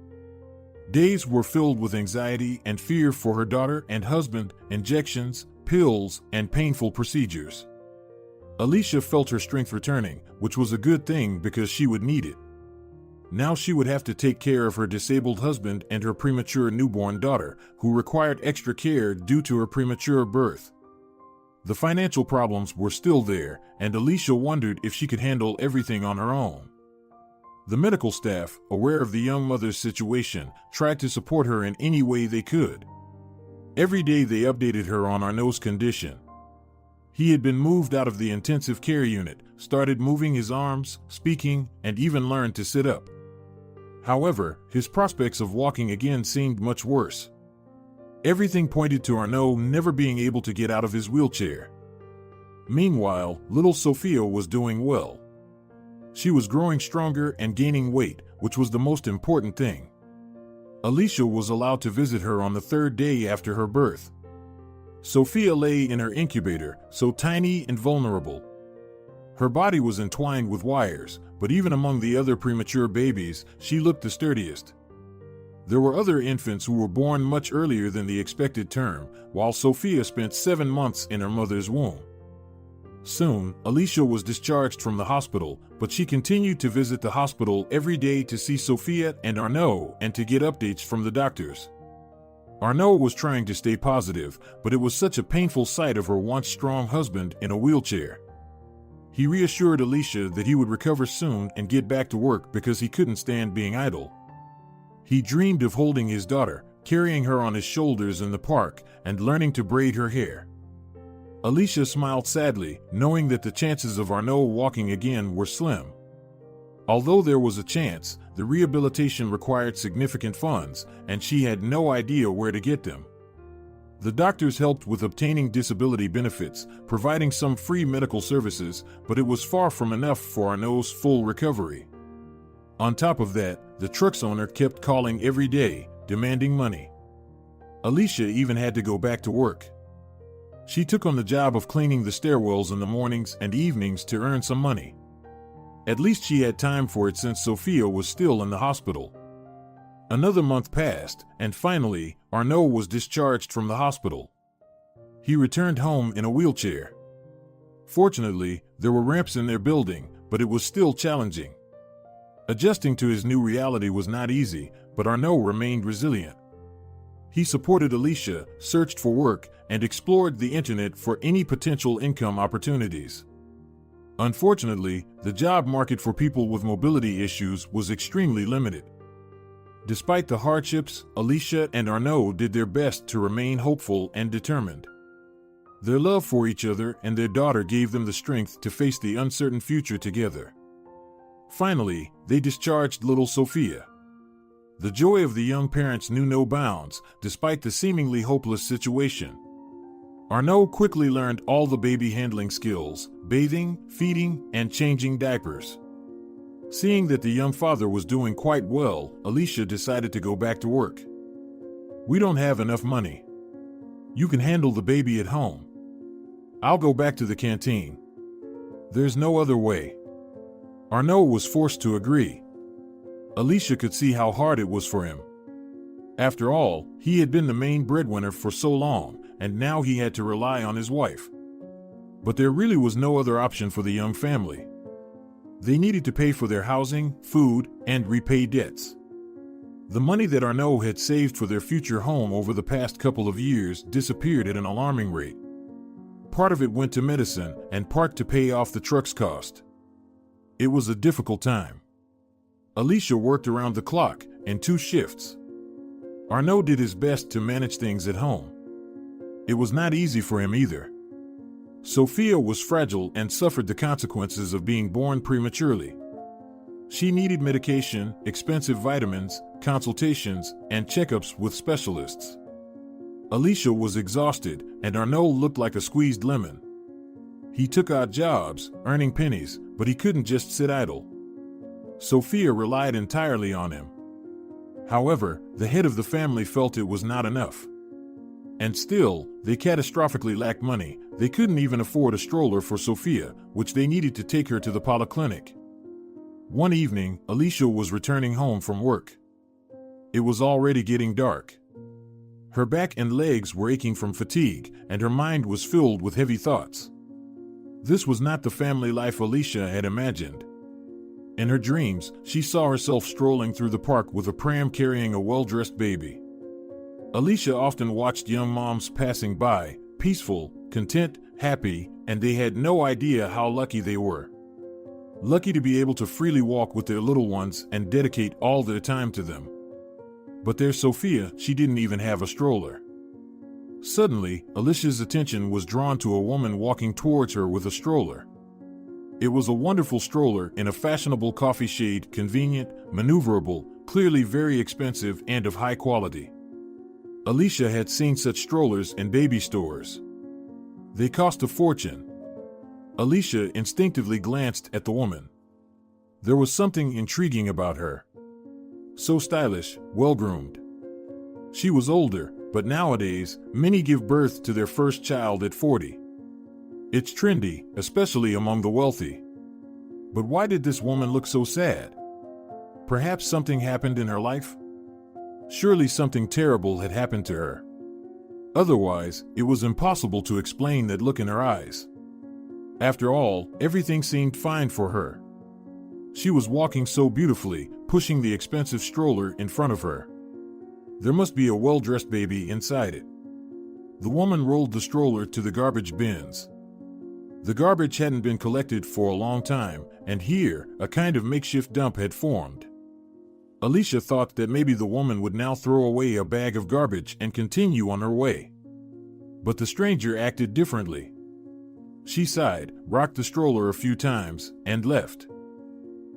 Days were filled with anxiety and fear for her daughter and husband, injections, pills, and painful procedures. Alicia felt her strength returning, which was a good thing because she would need it. Now she would have to take care of her disabled husband and her premature newborn daughter, who required extra care due to her premature birth. The financial problems were still there, and Alicia wondered if she could handle everything on her own. The medical staff, aware of the young mother's situation, tried to support her in any way they could. Every day they updated her on Arnaud's condition. He had been moved out of the intensive care unit, started moving his arms, speaking, and even learned to sit up. However, his prospects of walking again seemed much worse. Everything pointed to Arnaud never being able to get out of his wheelchair. Meanwhile, little Sophia was doing well. She was growing stronger and gaining weight, which was the most important thing. Alicia was allowed to visit her on the third day after her birth. Sophia lay in her incubator, so tiny and vulnerable. Her body was entwined with wires, but even among the other premature babies, she looked the sturdiest. There were other infants who were born much earlier than the expected term, while Sophia spent 7 months in her mother's womb. Soon, Alicia was discharged from the hospital, but she continued to visit the hospital every day to see Sophia and Arnaud and to get updates from the doctors. Arnaud was trying to stay positive, but it was such a painful sight of her once strong husband in a wheelchair. He reassured Alicia that he would recover soon and get back to work because he couldn't stand being idle. He dreamed of holding his daughter, carrying her on his shoulders in the park, and learning to braid her hair. Alicia smiled sadly, knowing that the chances of Arnaud walking again were slim. Although there was a chance, the rehabilitation required significant funds, and she had no idea where to get them. The doctors helped with obtaining disability benefits, providing some free medical services, but it was far from enough for Arnaud's full recovery. On top of that, the truck's owner kept calling every day, demanding money. Alicia even had to go back to work. She took on the job of cleaning the stairwells in the mornings and evenings to earn some money. At least she had time for it since Sophia was still in the hospital. Another month passed, and finally, Arnaud was discharged from the hospital. He returned home in a wheelchair. Fortunately, there were ramps in their building, but it was still challenging. Adjusting to his new reality was not easy, but Arnaud remained resilient. He supported Alicia, searched for work, and explored the internet for any potential income opportunities. Unfortunately, the job market for people with mobility issues was extremely limited. Despite the hardships, Alicia and Arnaud did their best to remain hopeful and determined. Their love for each other and their daughter gave them the strength to face the uncertain future together. Finally, they discharged little Sophia. The joy of the young parents knew no bounds, despite the seemingly hopeless situation. Arnaud quickly learned all the baby handling skills, bathing, feeding, and changing diapers. Seeing that the young father was doing quite well, Alicia decided to go back to work. "We don't have enough money. You can handle the baby at home. I'll go back to the canteen. There's no other way." Arnaud was forced to agree. Alicia could see how hard it was for him. After all, he had been the main breadwinner for so long, and now he had to rely on his wife. But there really was no other option for the young family. They needed to pay for their housing, food, and repay debts. The money that Arnaud had saved for their future home over the past couple of years disappeared at an alarming rate. Part of it went to medicine, and part to pay off the truck's cost. It was a difficult time. Alicia worked around the clock, in 2 shifts. Arnaud did his best to manage things at home. It was not easy for him either. Sophia was fragile and suffered the consequences of being born prematurely. She needed medication, expensive vitamins, consultations, and checkups with specialists. Alicia was exhausted, and Arnaud looked like a squeezed lemon. He took odd jobs, earning pennies, but he couldn't just sit idle. Sophia relied entirely on him. However, the head of the family felt it was not enough. And still, they catastrophically lacked money. They couldn't even afford a stroller for Sophia, which they needed to take her to the polyclinic. One evening, Alicia was returning home from work. It was already getting dark. Her back and legs were aching from fatigue, and her mind was filled with heavy thoughts. This was not the family life Alicia had imagined. In her dreams, she saw herself strolling through the park with a pram carrying a well-dressed baby. Alicia often watched young moms passing by, peaceful, content, happy, and they had no idea how lucky they were. Lucky to be able to freely walk with their little ones and dedicate all their time to them. But there's Sophia, she didn't even have a stroller. Suddenly, Alicia's attention was drawn to a woman walking towards her with a stroller. It was a wonderful stroller in a fashionable coffee shade, convenient, maneuverable, clearly very expensive and of high quality. Alicia had seen such strollers in baby stores. They cost a fortune. Alicia instinctively glanced at the woman. There was something intriguing about her. So stylish, well-groomed. She was older, but nowadays, many give birth to their first child at 40. It's trendy, especially among the wealthy. But why did this woman look so sad? Perhaps something happened in her life? Surely something terrible had happened to her. Otherwise, it was impossible to explain that look in her eyes. After all, everything seemed fine for her. She was walking so beautifully, pushing the expensive stroller in front of her. There must be a well-dressed baby inside it. The woman rolled the stroller to the garbage bins. The garbage hadn't been collected for a long time, and here, a kind of makeshift dump had formed. Alicia thought that maybe the woman would now throw away a bag of garbage and continue on her way. But the stranger acted differently. She sighed, rocked the stroller a few times, and left.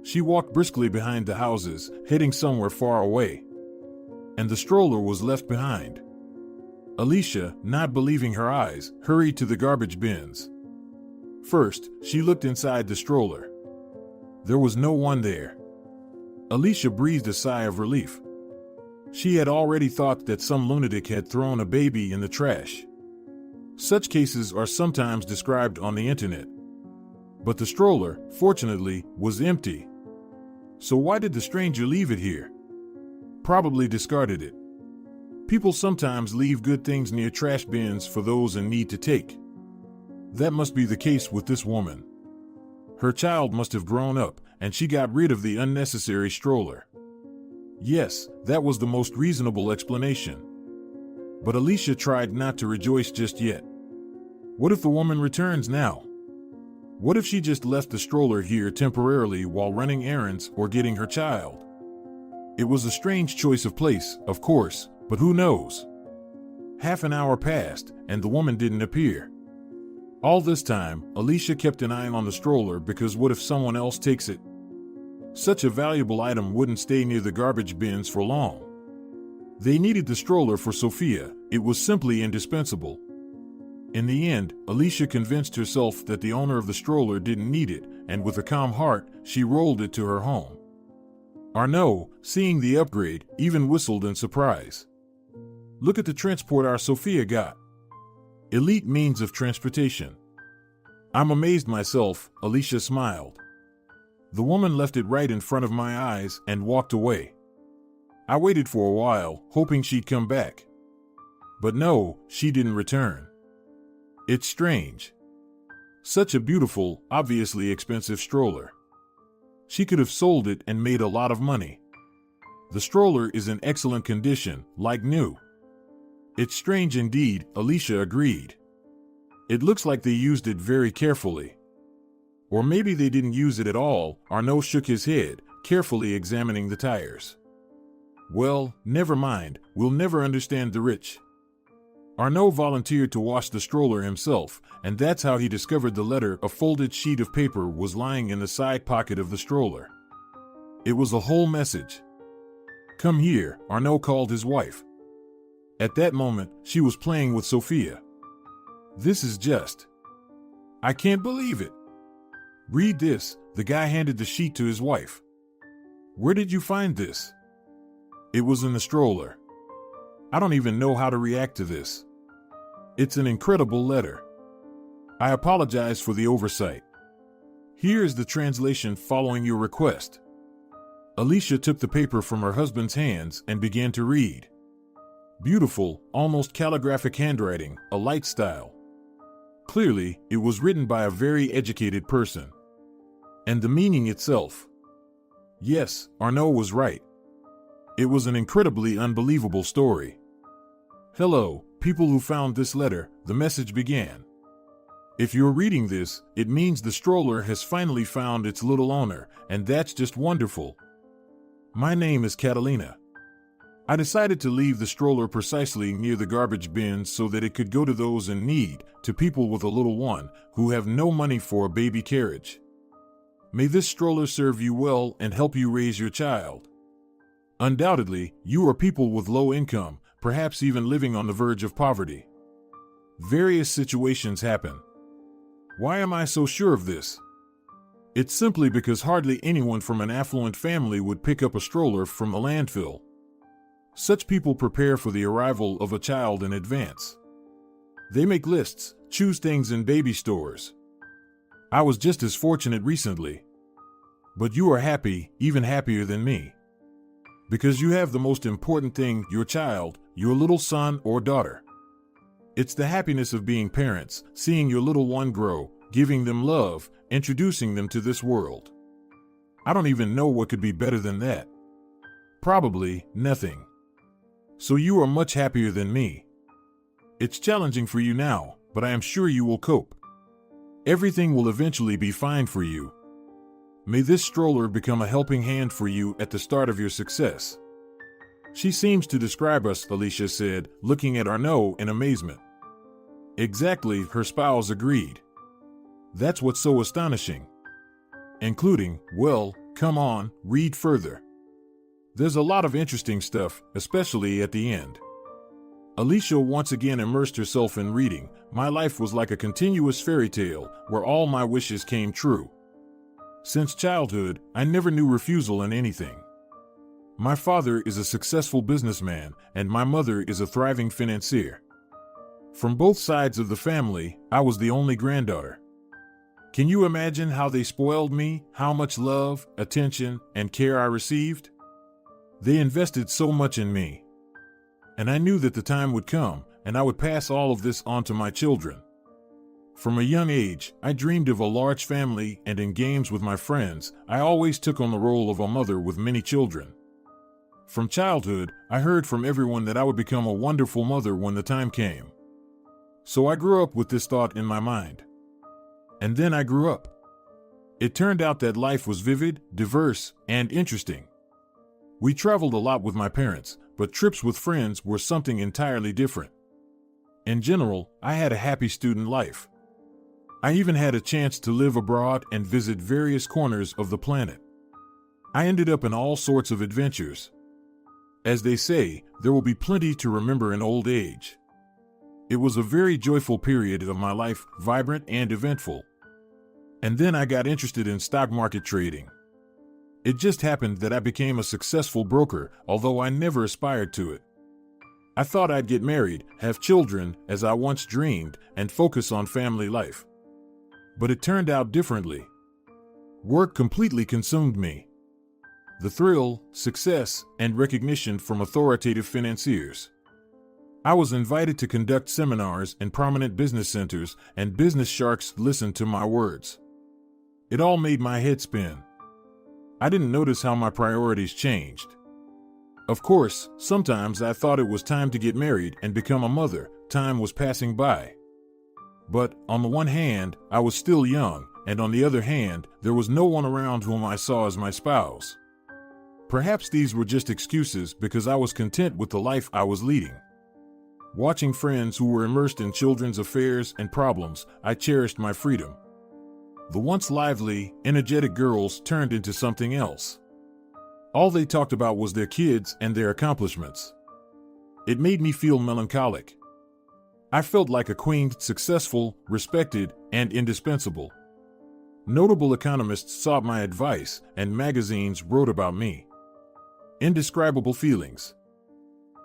She walked briskly behind the houses, heading somewhere far away. And the stroller was left behind. Alicia, not believing her eyes, hurried to the garbage bins. First, she looked inside the stroller. There was no one there. Alicia breathed a sigh of relief. She had already thought that some lunatic had thrown a baby in the trash. Such cases are sometimes described on the internet. But the stroller, fortunately, was empty. So why did the stranger leave it here? Probably discarded it. People sometimes leave good things near trash bins for those in need to take. That must be the case with this woman. Her child must have grown up, and she got rid of the unnecessary stroller. Yes, that was the most reasonable explanation. But Alicia tried not to rejoice just yet. What if the woman returns now? What if she just left the stroller here temporarily while running errands or getting her child? It was a strange choice of place, of course, but who knows? Half an hour passed, and the woman didn't appear. All this time, Alicia kept an eye on the stroller because what if someone else takes it? Such a valuable item wouldn't stay near the garbage bins for long. They needed the stroller for Sophia. It was simply indispensable. In the end, Alicia convinced herself that the owner of the stroller didn't need it, and with a calm heart, she rolled it to her home. Arnaud, seeing the upgrade, even whistled in surprise. Look at the transport our Sophia got. Elite means of transportation. I'm amazed myself, Alicia smiled. The woman left it right in front of my eyes and walked away. I waited for a while, hoping she'd come back. But no, she didn't return. It's strange. Such a beautiful, obviously expensive stroller. She could have sold it and made a lot of money. The stroller is in excellent condition, like new. It's strange indeed, Alicia agreed. It looks like they used it very carefully. Or maybe they didn't use it at all, Arnaud shook his head, carefully examining the tires. Well, never mind, we'll never understand the rich. Arnaud volunteered to wash the stroller himself, and that's how he discovered the letter. A folded sheet of paper was lying in the side pocket of the stroller. It was a whole message. Come here, Arnaud called his wife. At that moment, she was playing with Sophia. This is just... I can't believe it. Read this, the guy handed the sheet to his wife. Where did you find this? It was in the stroller. I don't even know how to react to this. It's an incredible letter. I apologize for the oversight. Here is the translation following your request. Alicia took the paper from her husband's hands and began to read. Beautiful, almost calligraphic handwriting, a light style. Clearly, it was written by a very educated person. And the meaning itself. Yes, Arnaud was right. It was an incredibly unbelievable story. Hello, people who found this letter, the message began. If you're reading this, it means the stroller has finally found its little owner, and that's just wonderful. My name is Catalina. I decided to leave the stroller precisely near the garbage bins so that it could go to those in need, to people with a little one, who have no money for a baby carriage. May this stroller serve you well and help you raise your child. Undoubtedly, you are people with low income, perhaps even living on the verge of poverty. Various situations happen. Why am I so sure of this? It's simply because hardly anyone from an affluent family would pick up a stroller from a landfill. Such people prepare for the arrival of a child in advance. They make lists, choose things in baby stores. I was just as fortunate recently. But you are happy, even happier than me. Because you have the most important thing, your child, your little son or daughter. It's the happiness of being parents, seeing your little one grow, giving them love, introducing them to this world. I don't even know what could be better than that. Probably nothing. So you are much happier than me. It's challenging for you now, but I am sure you will cope. Everything will eventually be fine for you. May this stroller become a helping hand for you at the start of your success. She seems to describe us, Alicia said, looking at Arnaud in amazement. Exactly, her spouse agreed. That's what's so astonishing. Including, well, come on, read further. There's a lot of interesting stuff, especially at the end. Alicia once again immersed herself in reading. My life was like a continuous fairy tale, where all my wishes came true. Since childhood, I never knew refusal in anything. My father is a successful businessman, and my mother is a thriving financier. From both sides of the family, I was the only granddaughter. Can you imagine how they spoiled me, how much love, attention, and care I received? They invested so much in me. And I knew that the time would come, and I would pass all of this on to my children. From a young age, I dreamed of a large family, and in games with my friends, I always took on the role of a mother with many children. From childhood, I heard from everyone that I would become a wonderful mother when the time came. So I grew up with this thought in my mind. And then I grew up. It turned out that life was vivid, diverse, and interesting. We traveled a lot with my parents, but trips with friends were something entirely different. In general, I had a happy student life. I even had a chance to live abroad and visit various corners of the planet. I ended up in all sorts of adventures. As they say, there will be plenty to remember in old age. It was a very joyful period of my life, vibrant and eventful. And then I got interested in stock market trading. It just happened that I became a successful broker, although I never aspired to it. I thought I'd get married, have children, as I once dreamed, and focus on family life. But it turned out differently. Work completely consumed me. the thrill, success, and recognition from authoritative financiers. I was invited to conduct seminars in prominent business centers, and business sharks listened to my words. It all made my head spin. I didn't notice how my priorities changed. Of course, sometimes I thought it was time to get married and become a mother. Time was passing by. But, on the one hand, I was still young, and on the other hand, there was no one around whom I saw as my spouse. Perhaps these were just excuses because I was content with the life I was leading. Watching friends who were immersed in children's affairs and problems, I cherished my freedom. The once lively, energetic girls turned into something else. All they talked about was their kids and their accomplishments. It made me feel melancholic. I felt like a queen, successful, respected, and indispensable. Notable economists sought my advice, and magazines wrote about me. Indescribable feelings.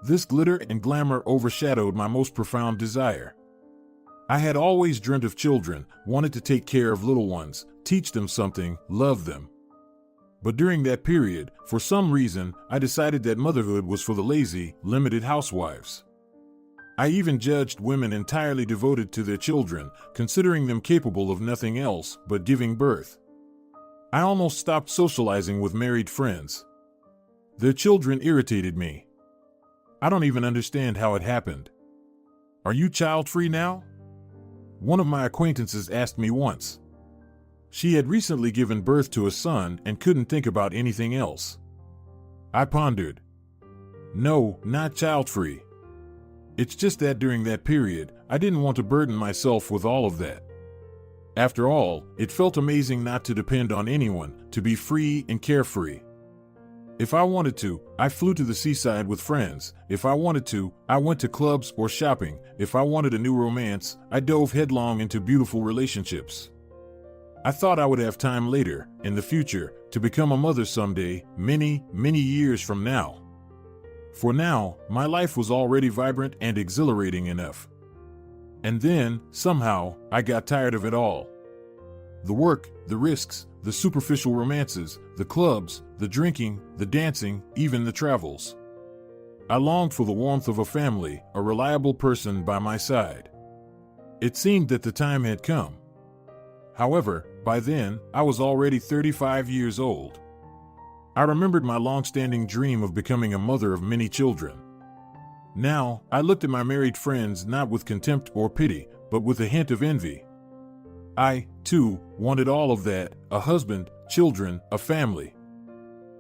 This glitter and glamour overshadowed my most profound desire. I had always dreamt of children, wanted to take care of little ones, teach them something, love them. But during that period, for some reason, I decided that motherhood was for the lazy, limited housewives. I even judged women entirely devoted to their children, considering them capable of nothing else but giving birth. I almost stopped socializing with married friends. Their children irritated me. I don't even understand how it happened. Are you child-free now? One of my acquaintances asked me once. She had recently given birth to a son and couldn't think about anything else. I pondered. No, not child-free. It's just that during that period, I didn't want to burden myself with all of that. After all, it felt amazing not to depend on anyone, to be free and carefree. If I wanted to, I flew to the seaside with friends. If I wanted to, I went to clubs or shopping. If I wanted a new romance, I dove headlong into beautiful relationships. I thought I would have time later, in the future, to become a mother someday, many, many years from now. For now, my life was already vibrant and exhilarating enough. And then, somehow, I got tired of it all. The work, the risks, the superficial romances, the clubs, the drinking, the dancing, even the travels. I longed for the warmth of a family, a reliable person by my side. It seemed that the time had come. However, by then, I was already 35 years old. I remembered my long-standing dream of becoming a mother of many children. Now, I looked at my married friends not with contempt or pity, but with a hint of envy. I, too, wanted all of that, a husband, children, a family.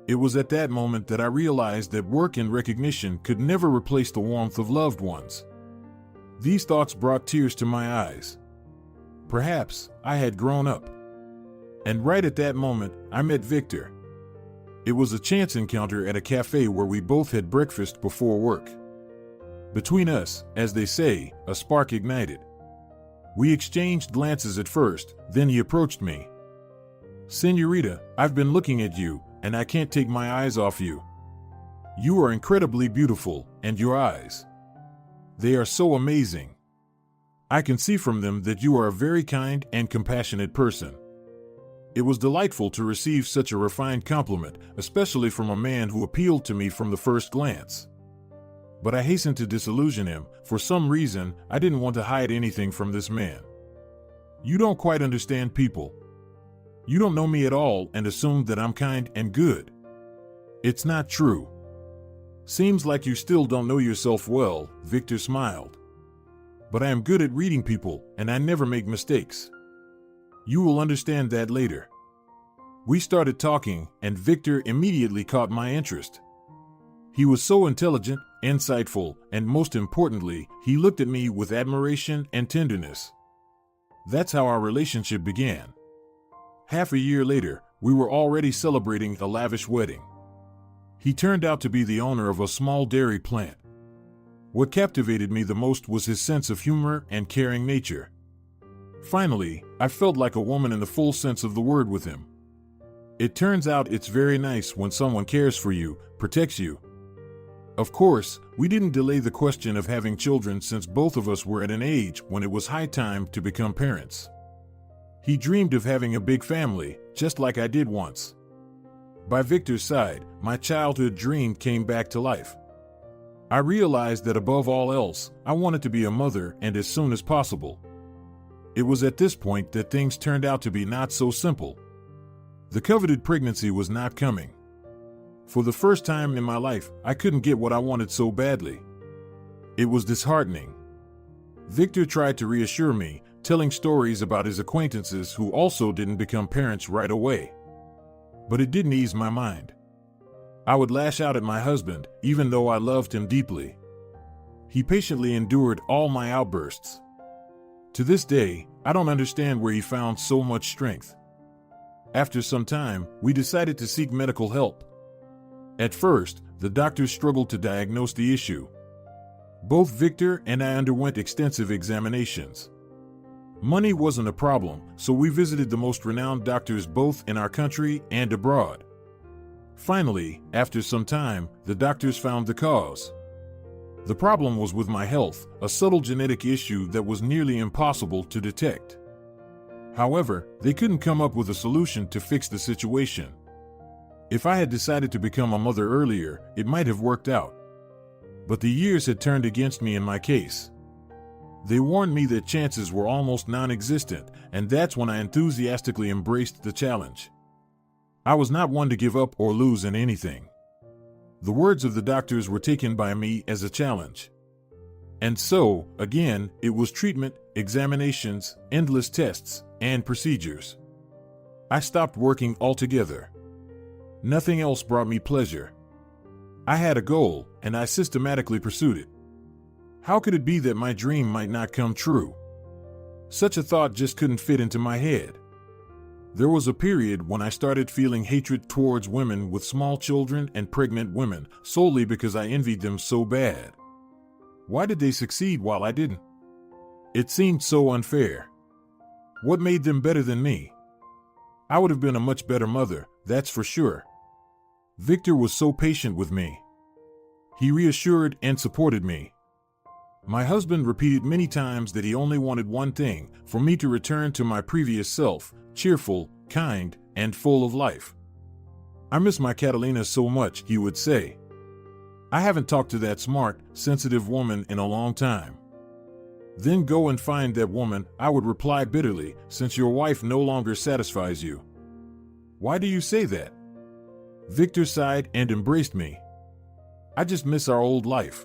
It was at that moment that I realized that work and recognition could never replace the warmth of loved ones. These thoughts brought tears to my eyes. Perhaps I had grown up. And right at that moment, I met Victor. It was a chance encounter at a cafe where we both had breakfast before work. Between us, as they say, a spark ignited. We exchanged glances at first, then he approached me. "Señorita, I've been looking at you, and I can't take my eyes off you. You are incredibly beautiful, and your eyes. They are so amazing. I can see from them that you are a very kind and compassionate person." It was delightful to receive such a refined compliment, especially from a man who appealed to me from the first glance. But I hastened to disillusion him. For some reason, I didn't want to hide anything from this man. "You don't quite understand people. You don't know me at all and assume that I'm kind and good. It's not true. Seems like you still don't know yourself well," Victor smiled. "But I am good at reading people, and I never make mistakes. You will understand that later." We started talking, and Victor immediately caught my interest. He was so intelligent, insightful, and most importantly, he looked at me with admiration and tenderness. That's how our relationship began. Half a year later, we were already celebrating a lavish wedding. He turned out to be the owner of a small dairy plant. What captivated me the most was his sense of humor and caring nature. Finally, I felt like a woman in the full sense of the word with him. It turns out it's very nice when someone cares for you, protects you. Of course, we didn't delay the question of having children since both of us were at an age when it was high time to become parents. He dreamed of having a big family, just like I did once. By Victor's side, my childhood dream came back to life. I realized that above all else, I wanted to be a mother, and as soon as possible. It was at this point that things turned out to be not so simple. The coveted pregnancy was not coming. For the first time in my life, I couldn't get what I wanted so badly. It was disheartening. Victor tried to reassure me, telling stories about his acquaintances who also didn't become parents right away. But it didn't ease my mind. I would lash out at my husband, even though I loved him deeply. He patiently endured all my outbursts. To this day, I don't understand where he found so much strength. After some time, we decided to seek medical help. At first, the doctors struggled to diagnose the issue. Both Victor and I underwent extensive examinations. Money wasn't a problem, so we visited the most renowned doctors both in our country and abroad. Finally, after some time, the doctors found the cause. The problem was with my health, a subtle genetic issue that was nearly impossible to detect. However, they couldn't come up with a solution to fix the situation. If I had decided to become a mother earlier, it might have worked out. But the years had turned against me in my case. They warned me that chances were almost non-existent, and that's when I enthusiastically embraced the challenge. I was not one to give up or lose in anything. The words of the doctors were taken by me as a challenge. And so, again, it was treatment, examinations, endless tests, and procedures. I stopped working altogether. Nothing else brought me pleasure. I had a goal, and I systematically pursued it. How could it be that my dream might not come true? Such a thought just couldn't fit into my head. There was a period when I started feeling hatred towards women with small children and pregnant women, solely because I envied them so bad. Why did they succeed while I didn't? It seemed so unfair. What made them better than me? I would have been a much better mother, that's for sure. Victor was so patient with me. He reassured and supported me. My husband repeated many times that he only wanted one thing, for me to return to my previous self, cheerful, kind, and full of life. I miss my Catalina so much, he would say. I haven't talked to that smart, sensitive woman in a long time. Then go and find that woman, I would reply bitterly, since your wife no longer satisfies you. Why do you say that? Victor sighed and embraced me. I just miss our old life.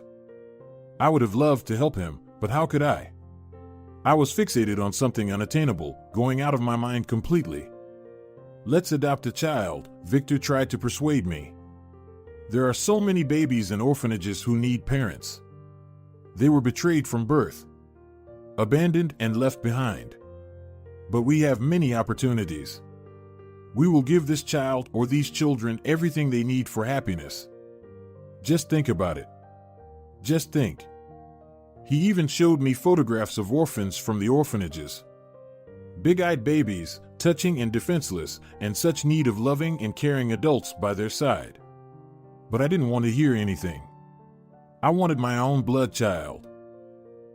I would have loved to help him, but how could I? I was fixated on something unattainable, going out of my mind completely. Let's adopt a child, Victor tried to persuade me. There are so many babies in orphanages who need parents. They were betrayed from birth, abandoned and left behind. But we have many opportunities. We will give this child or these children everything they need for happiness. Just think about it. Just think. He even showed me photographs of orphans from the orphanages. Big-eyed babies, touching and defenseless, and such need of loving and caring adults by their side. But I didn't want to hear anything. I wanted my own blood child.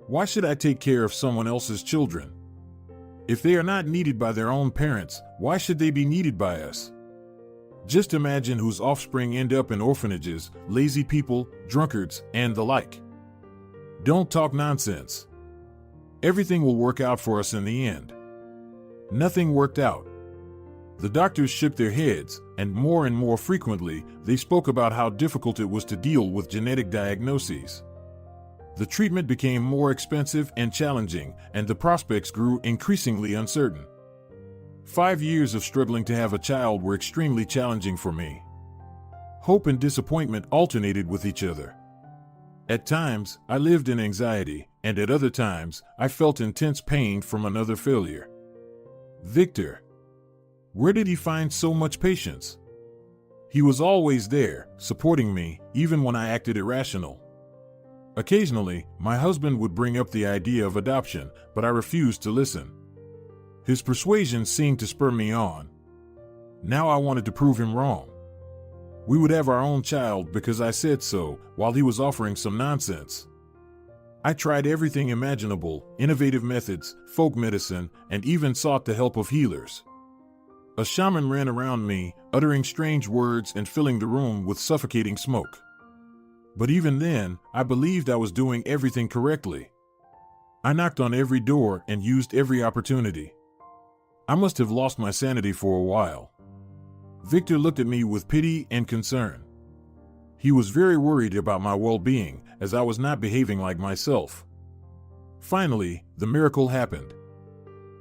Why should I take care of someone else's children? If they are not needed by their own parents, why should they be needed by us? Just imagine whose offspring end up in orphanages, lazy people, drunkards, and the like. Don't talk nonsense. Everything will work out for us in the end. Nothing worked out. The doctors shook their heads, and more frequently, they spoke about how difficult it was to deal with genetic diagnoses. The treatment became more expensive and challenging, and the prospects grew increasingly uncertain. 5 years of struggling to have a child were extremely challenging for me. Hope and disappointment alternated with each other. At times, I lived in anxiety, and at other times, I felt intense pain from another failure. Victor. Where did he find so much patience? He was always there, supporting me, even when I acted irrational. Occasionally, my husband would bring up the idea of adoption, but I refused to listen. His persuasion seemed to spur me on. Now I wanted to prove him wrong. We would have our own child because I said so, while he was offering some nonsense. I tried everything imaginable, innovative methods, folk medicine, and even sought the help of healers. A shaman ran around me, uttering strange words and filling the room with suffocating smoke. But even then, I believed I was doing everything correctly. I knocked on every door and used every opportunity. I must have lost my sanity for a while. Victor looked at me with pity and concern. He was very worried about my well-being, as I was not behaving like myself. Finally, the miracle happened.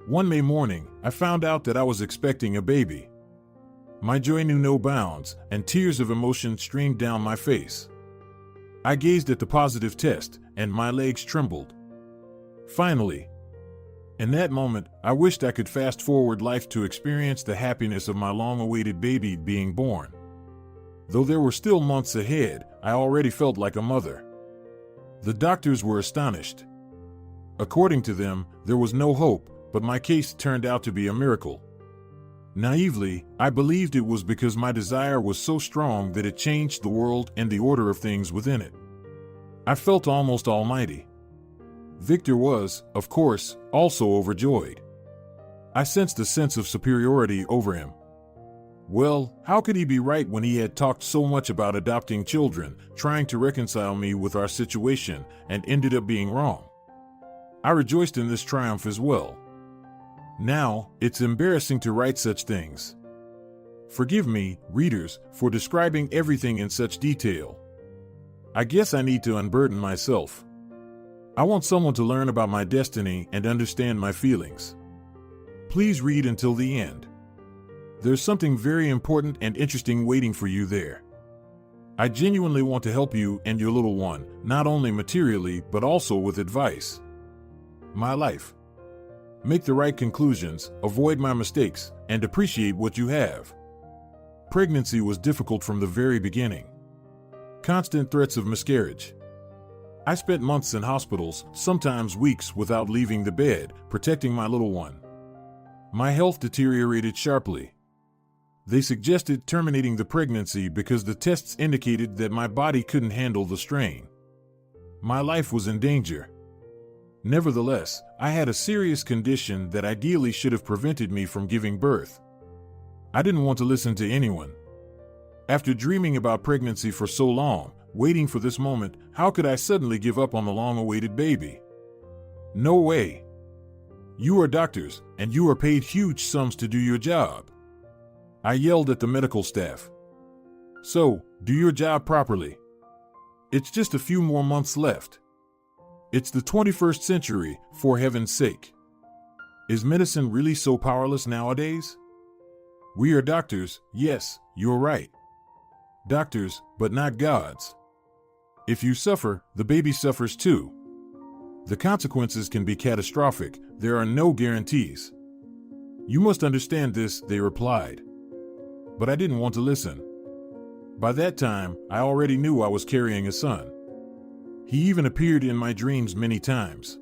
One May morning, I found out that I was expecting a baby. My joy knew no bounds, and tears of emotion streamed down my face. I gazed at the positive test, and my legs trembled. Finally. In that moment, I wished I could fast forward life to experience the happiness of my long-awaited baby being born. Though there were still months ahead, I already felt like a mother. The doctors were astonished. According to them, there was no hope, but my case turned out to be a miracle. Naively, I believed it was because my desire was so strong that it changed the world and the order of things within it. I felt almost almighty. Victor was, of course, also overjoyed. I sensed a sense of superiority over him. Well, how could he be right when he had talked so much about adopting children, trying to reconcile me with our situation, and ended up being wrong? I rejoiced in this triumph as well. Now, it's embarrassing to write such things. Forgive me, readers, for describing everything in such detail. I guess I need to unburden myself. I want someone to learn about my destiny and understand my feelings. Please read until the end. There's something very important and interesting waiting for you there. I genuinely want to help you and your little one, not only materially but also with advice. My life. Make the right conclusions, avoid my mistakes, and appreciate what you have. Pregnancy was difficult from the very beginning. Constant threats of miscarriage. I spent months in hospitals, sometimes weeks without leaving the bed, protecting my little one. My health deteriorated sharply. They suggested terminating the pregnancy because the tests indicated that my body couldn't handle the strain. My life was in danger. Nevertheless, I had a serious condition that ideally should have prevented me from giving birth. I didn't want to listen to anyone. After dreaming about pregnancy for so long, waiting for this moment, how could I suddenly give up on the long-awaited baby? No way. You are doctors, and you are paid huge sums to do your job. I yelled at the medical staff. So, do your job properly. It's just a few more months left. It's the 21st century, for heaven's sake. Is medicine really so powerless nowadays? We are doctors, yes, you're right. Doctors, but not gods. If you suffer, the baby suffers too. The consequences can be catastrophic. There are no guarantees. You must understand this, they replied. But I didn't want to listen. By that time, I already knew I was carrying a son. He even appeared in my dreams many times.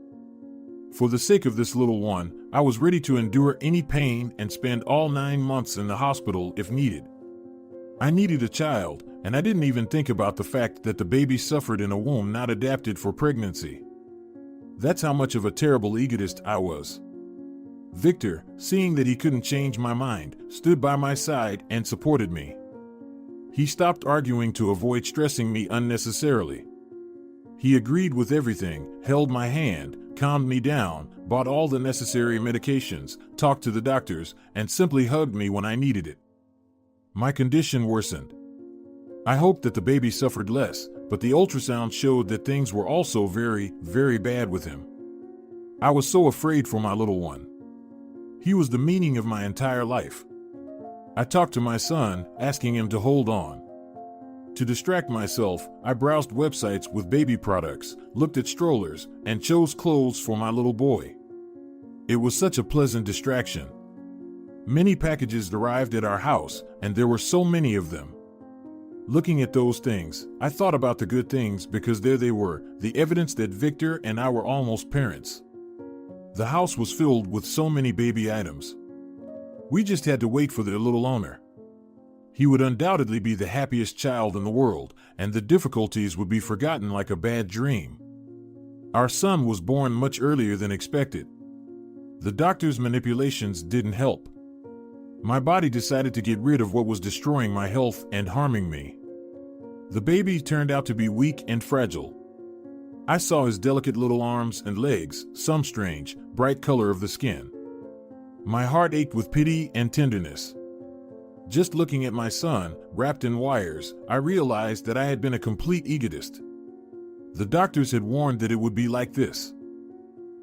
For the sake of this little one, I was ready to endure any pain and spend all 9 months in the hospital if needed. I needed a child, and I didn't even think about the fact that the baby suffered in a womb not adapted for pregnancy. That's how much of a terrible egotist I was. Victor, seeing that he couldn't change my mind, stood by my side and supported me. He stopped arguing to avoid stressing me unnecessarily. He agreed with everything, held my hand, calmed me down, bought all the necessary medications, talked to the doctors, and simply hugged me when I needed it. My condition worsened. I hoped that the baby suffered less, but the ultrasound showed that things were also very, very bad with him. I was so afraid for my little one. He was the meaning of my entire life. I talked to my son, asking him to hold on. To distract myself, I browsed websites with baby products, looked at strollers, and chose clothes for my little boy. It was such a pleasant distraction. Many packages arrived at our house, and there were so many of them. Looking at those things, I thought about the good things because there they were, the evidence that Victor and I were almost parents. The house was filled with so many baby items. We just had to wait for their little owner. He would undoubtedly be the happiest child in the world, and the difficulties would be forgotten like a bad dream. Our son was born much earlier than expected. The doctor's manipulations didn't help. My body decided to get rid of what was destroying my health and harming me. The baby turned out to be weak and fragile. I saw his delicate little arms and legs, some strange, bright color of the skin. My heart ached with pity and tenderness. Just looking at my son, wrapped in wires, I realized that I had been a complete egotist. The doctors had warned that it would be like this.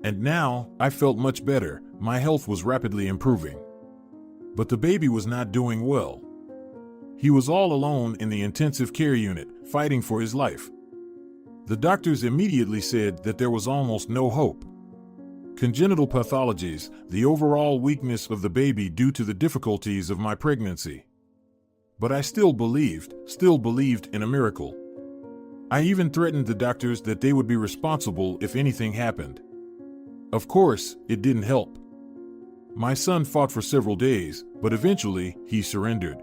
And now, I felt much better. My health was rapidly improving. But the baby was not doing well. He was all alone in the intensive care unit, fighting for his life. The doctors immediately said that there was almost no hope. Congenital pathologies, the overall weakness of the baby due to the difficulties of my pregnancy. But I still believed in a miracle. I even threatened the doctors that they would be responsible if anything happened. Of course, it didn't help. My son fought for several days, but eventually he surrendered.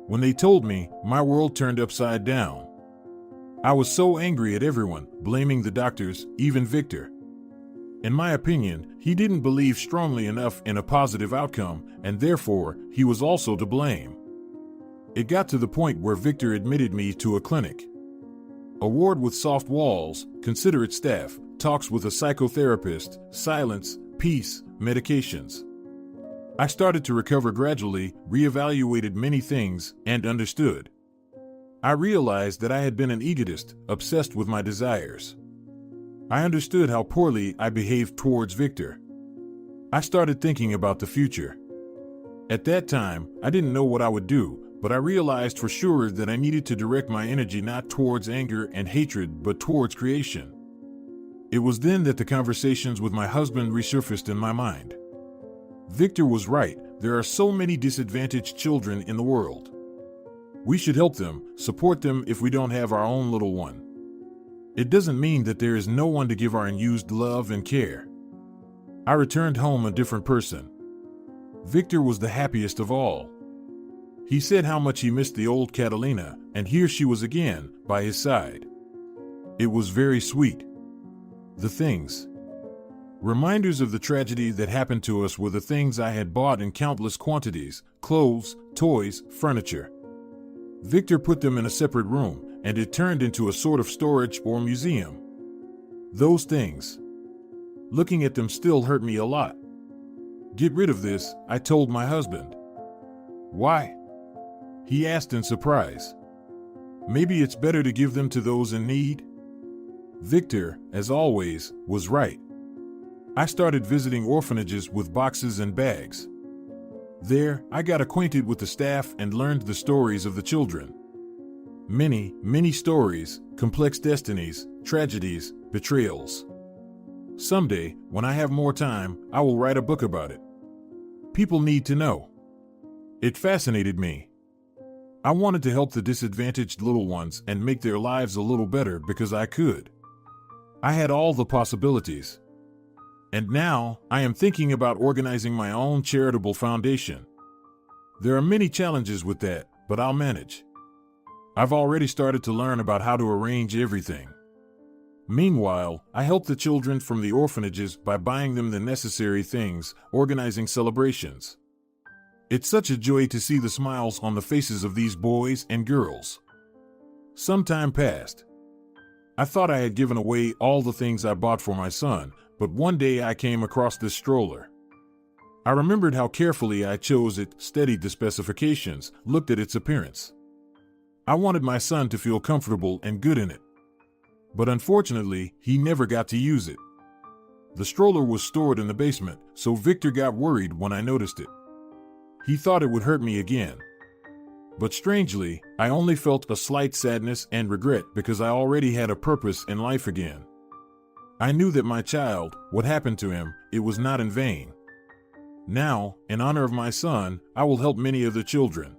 When they told me, my world turned upside down. I was so angry at everyone, blaming the doctors, even Victor. In my opinion, he didn't believe strongly enough in a positive outcome, and therefore, he was also to blame. It got to the point where Victor admitted me to a clinic. A ward with soft walls, considerate staff, talks with a psychotherapist, silence, peace, medications. I started to recover gradually, reevaluated many things, and understood. I realized that I had been an egotist, obsessed with my desires. I understood how poorly I behaved towards Victor. I started thinking about the future. At that time, I didn't know what I would do, but I realized for sure that I needed to direct my energy not towards anger and hatred, but towards creation. It was then that the conversations with my husband resurfaced in my mind. Victor was right. There are so many disadvantaged children in the world. We should help them, support them if we don't have our own little one. It doesn't mean that there is no one to give our unused love and care. I returned home a different person. Victor was the happiest of all. He said how much he missed the old Catalina, and here she was again, by his side. It was very sweet. The things. Reminders of the tragedy that happened to us were the things I had bought in countless quantities: clothes, toys, furniture. Victor put them in a separate room, and it turned into a sort of storage or museum. Those things. Looking at them still hurt me a lot. Get rid of this, I told my husband. Why? He asked in surprise. Maybe it's better to give them to those in need? Victor, as always, was right. I started visiting orphanages with boxes and bags. There, I got acquainted with the staff and learned the stories of the children. Many, many stories, complex destinies, tragedies, betrayals. Someday, when I have more time, I will write a book about it. People need to know. It fascinated me. I wanted to help the disadvantaged little ones and make their lives a little better because I could. I had all the possibilities. And now, I am thinking about organizing my own charitable foundation. There are many challenges with that, but I'll manage. I've already started to learn about how to arrange everything. Meanwhile, I help the children from the orphanages by buying them the necessary things, organizing celebrations. It's such a joy to see the smiles on the faces of these boys and girls. Some time passed. I thought I had given away all the things I bought for my son, but one day I came across this stroller. I remembered how carefully I chose it, studied the specifications, looked at its appearance. I wanted my son to feel comfortable and good in it. But unfortunately, he never got to use it. The stroller was stored in the basement, so Victor got worried when I noticed it. He thought it would hurt me again. But strangely, I only felt a slight sadness and regret because I already had a purpose in life again. I knew that my child, what happened to him, it was not in vain. Now, in honor of my son, I will help many other children.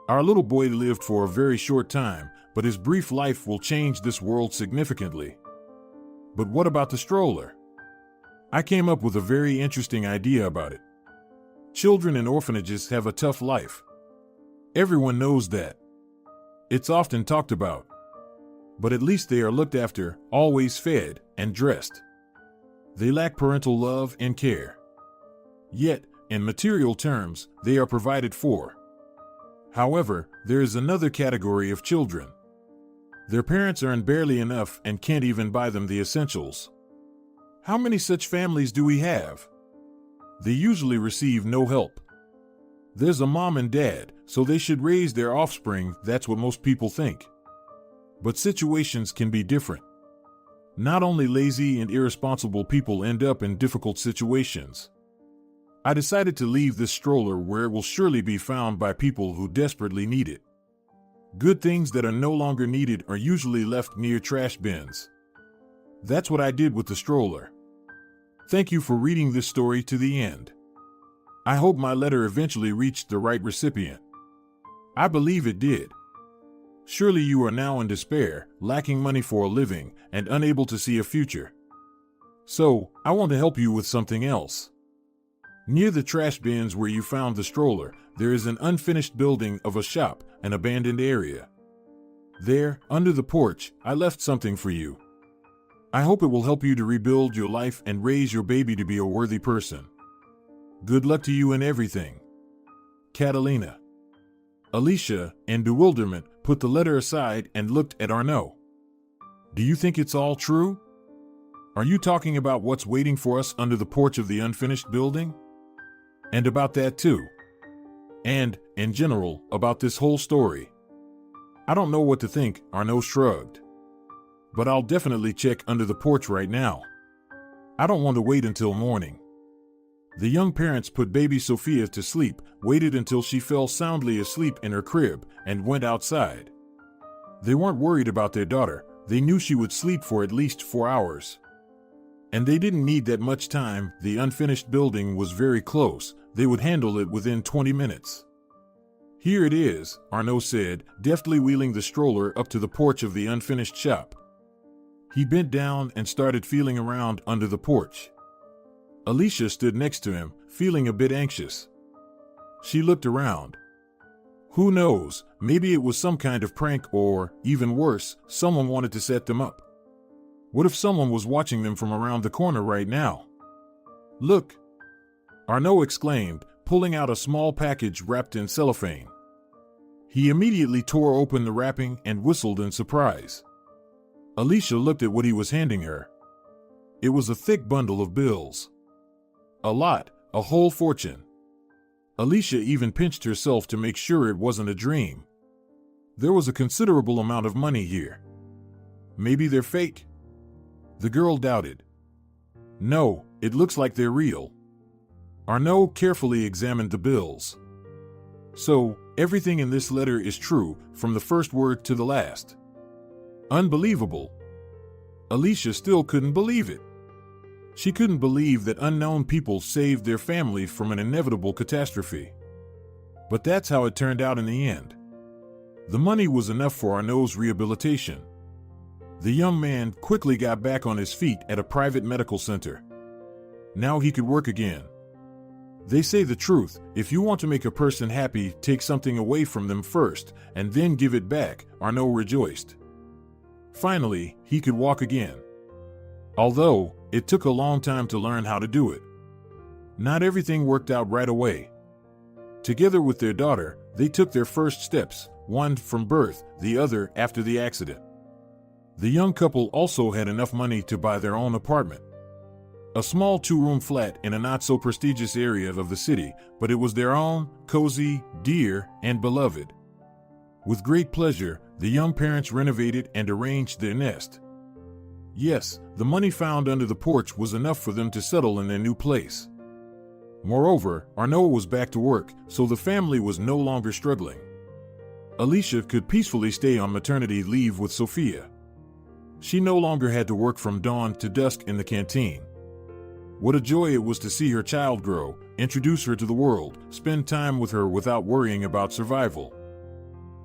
Our little boy lived for a very short time, but his brief life will change this world significantly. But what about the stroller? I came up with a very interesting idea about it. Children in orphanages have a tough life. Everyone knows that. It's often talked about. But at least they are looked after, always fed, and dressed. They lack parental love and care. Yet, In material terms, they are provided for. However, there is another category of children. Their parents earn barely enough and can't even buy them the essentials. How many such families do we have? They usually receive no help. There's a mom and dad, so they should raise their offspring, that's what most people think. But situations can be different. Not only lazy and irresponsible people end up in difficult situations. I decided to leave this stroller where it will surely be found by people who desperately need it. Good things that are no longer needed are usually left near trash bins. That's what I did with the stroller. Thank you for reading this story to the end. I hope my letter eventually reached the right recipient. I believe it did. Surely you are now in despair, lacking money for a living, and unable to see a future. So, I want to help you with something else. Near the trash bins where you found the stroller, there is an unfinished building of a shop, an abandoned area. There, under the porch, I left something for you. I hope it will help you to rebuild your life and raise your baby to be a worthy person. Good luck to you in everything. Catalina. Alicia, in bewilderment, put the letter aside and looked at Arnaud. Do you think it's all true? Are you talking about what's waiting for us under the porch of the unfinished building? And about that too. And, in general, about this whole story. I don't know what to think, Arnaud shrugged. But I'll definitely check under the porch right now. I don't want to wait until morning. The young parents put baby Sophia to sleep, waited until she fell soundly asleep in her crib, and went outside. They weren't worried about their daughter, they knew she would sleep for at least 4 hours. And they didn't need that much time, the unfinished building was very close, they would handle it within 20 minutes. Here it is, Arnaud said, deftly wheeling the stroller up to the porch of the unfinished shop. He bent down and started feeling around under the porch. Alicia stood next to him, feeling a bit anxious. She looked around. Who knows, maybe it was some kind of prank or, even worse, someone wanted to set them up. What if someone was watching them from around the corner right now? Look! Arnaud exclaimed, pulling out a small package wrapped in cellophane. He immediately tore open the wrapping and whistled in surprise. Alicia looked at what he was handing her. It was a thick bundle of bills. A lot, a whole fortune. Alicia even pinched herself to make sure it wasn't a dream. There was a considerable amount of money here. Maybe they're fake? The girl doubted. No, it looks like they're real. Arnaud carefully examined the bills. So, everything in this letter is true, from the first word to the last. Unbelievable. Alicia still couldn't believe it. She couldn't believe that unknown people saved their family from an inevitable catastrophe. But that's how it turned out in the end. The money was enough for Arnaud's rehabilitation. The young man quickly got back on his feet at a private medical center. Now he could work again. They say the truth, if you want to make a person happy, take something away from them first, and then give it back, Arnaud rejoiced. Finally, he could walk again. Although, it took a long time to learn how to do it. Not everything worked out right away. Together with their daughter, they took their first steps, one from birth, the other after the accident. The young couple also had enough money to buy their own apartment. A small 2-room flat in a not-so-prestigious area of the city, but it was their own, cozy, dear, and beloved. With great pleasure, the young parents renovated and arranged their nest. Yes, the money found under the porch was enough for them to settle in their new place. Moreover, Arnaud was back to work, so the family was no longer struggling. Alicia could peacefully stay on maternity leave with Sophia. She no longer had to work from dawn to dusk in the canteen. What a joy it was to see her child grow, introduce her to the world, spend time with her without worrying about survival.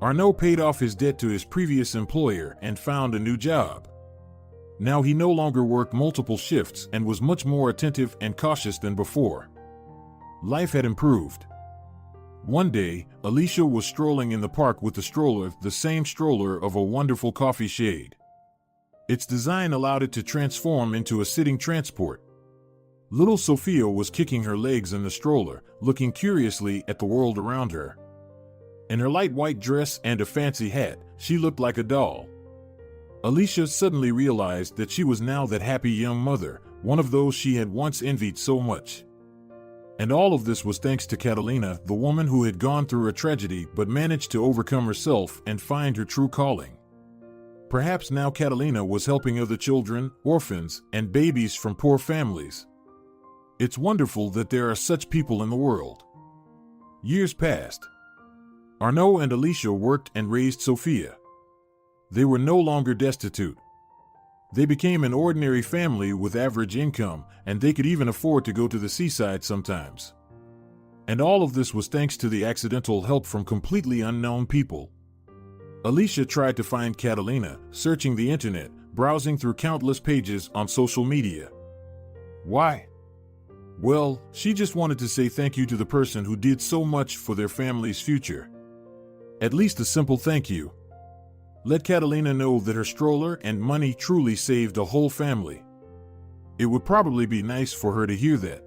Arnaud paid off his debt to his previous employer and found a new job. Now he no longer worked multiple shifts and was much more attentive and cautious than before. Life had improved. One day, Alicia was strolling in the park with the stroller, the same stroller of a wonderful coffee shade. Its design allowed it to transform into a sitting transport. Little Sophia was kicking her legs in the stroller, looking curiously at the world around her. In her light white dress and a fancy hat, she looked like a doll. Alicia suddenly realized that she was now that happy young mother, one of those she had once envied so much. And all of this was thanks to Catalina, the woman who had gone through a tragedy but managed to overcome herself and find her true calling. Perhaps now Catalina was helping other children, orphans, and babies from poor families. It's wonderful that there are such people in the world. Years passed. Arnaud and Alicia worked and raised Sophia. They were no longer destitute. They became an ordinary family with average income, and they could even afford to go to the seaside sometimes. And all of this was thanks to the accidental help from completely unknown people. Alicia tried to find Catalina, searching the internet, browsing through countless pages on social media. Why? Well, she just wanted to say thank you to the person who did so much for their family's future. At least a simple thank you. Let Catalina know that her stroller and money truly saved a whole family. It would probably be nice for her to hear that.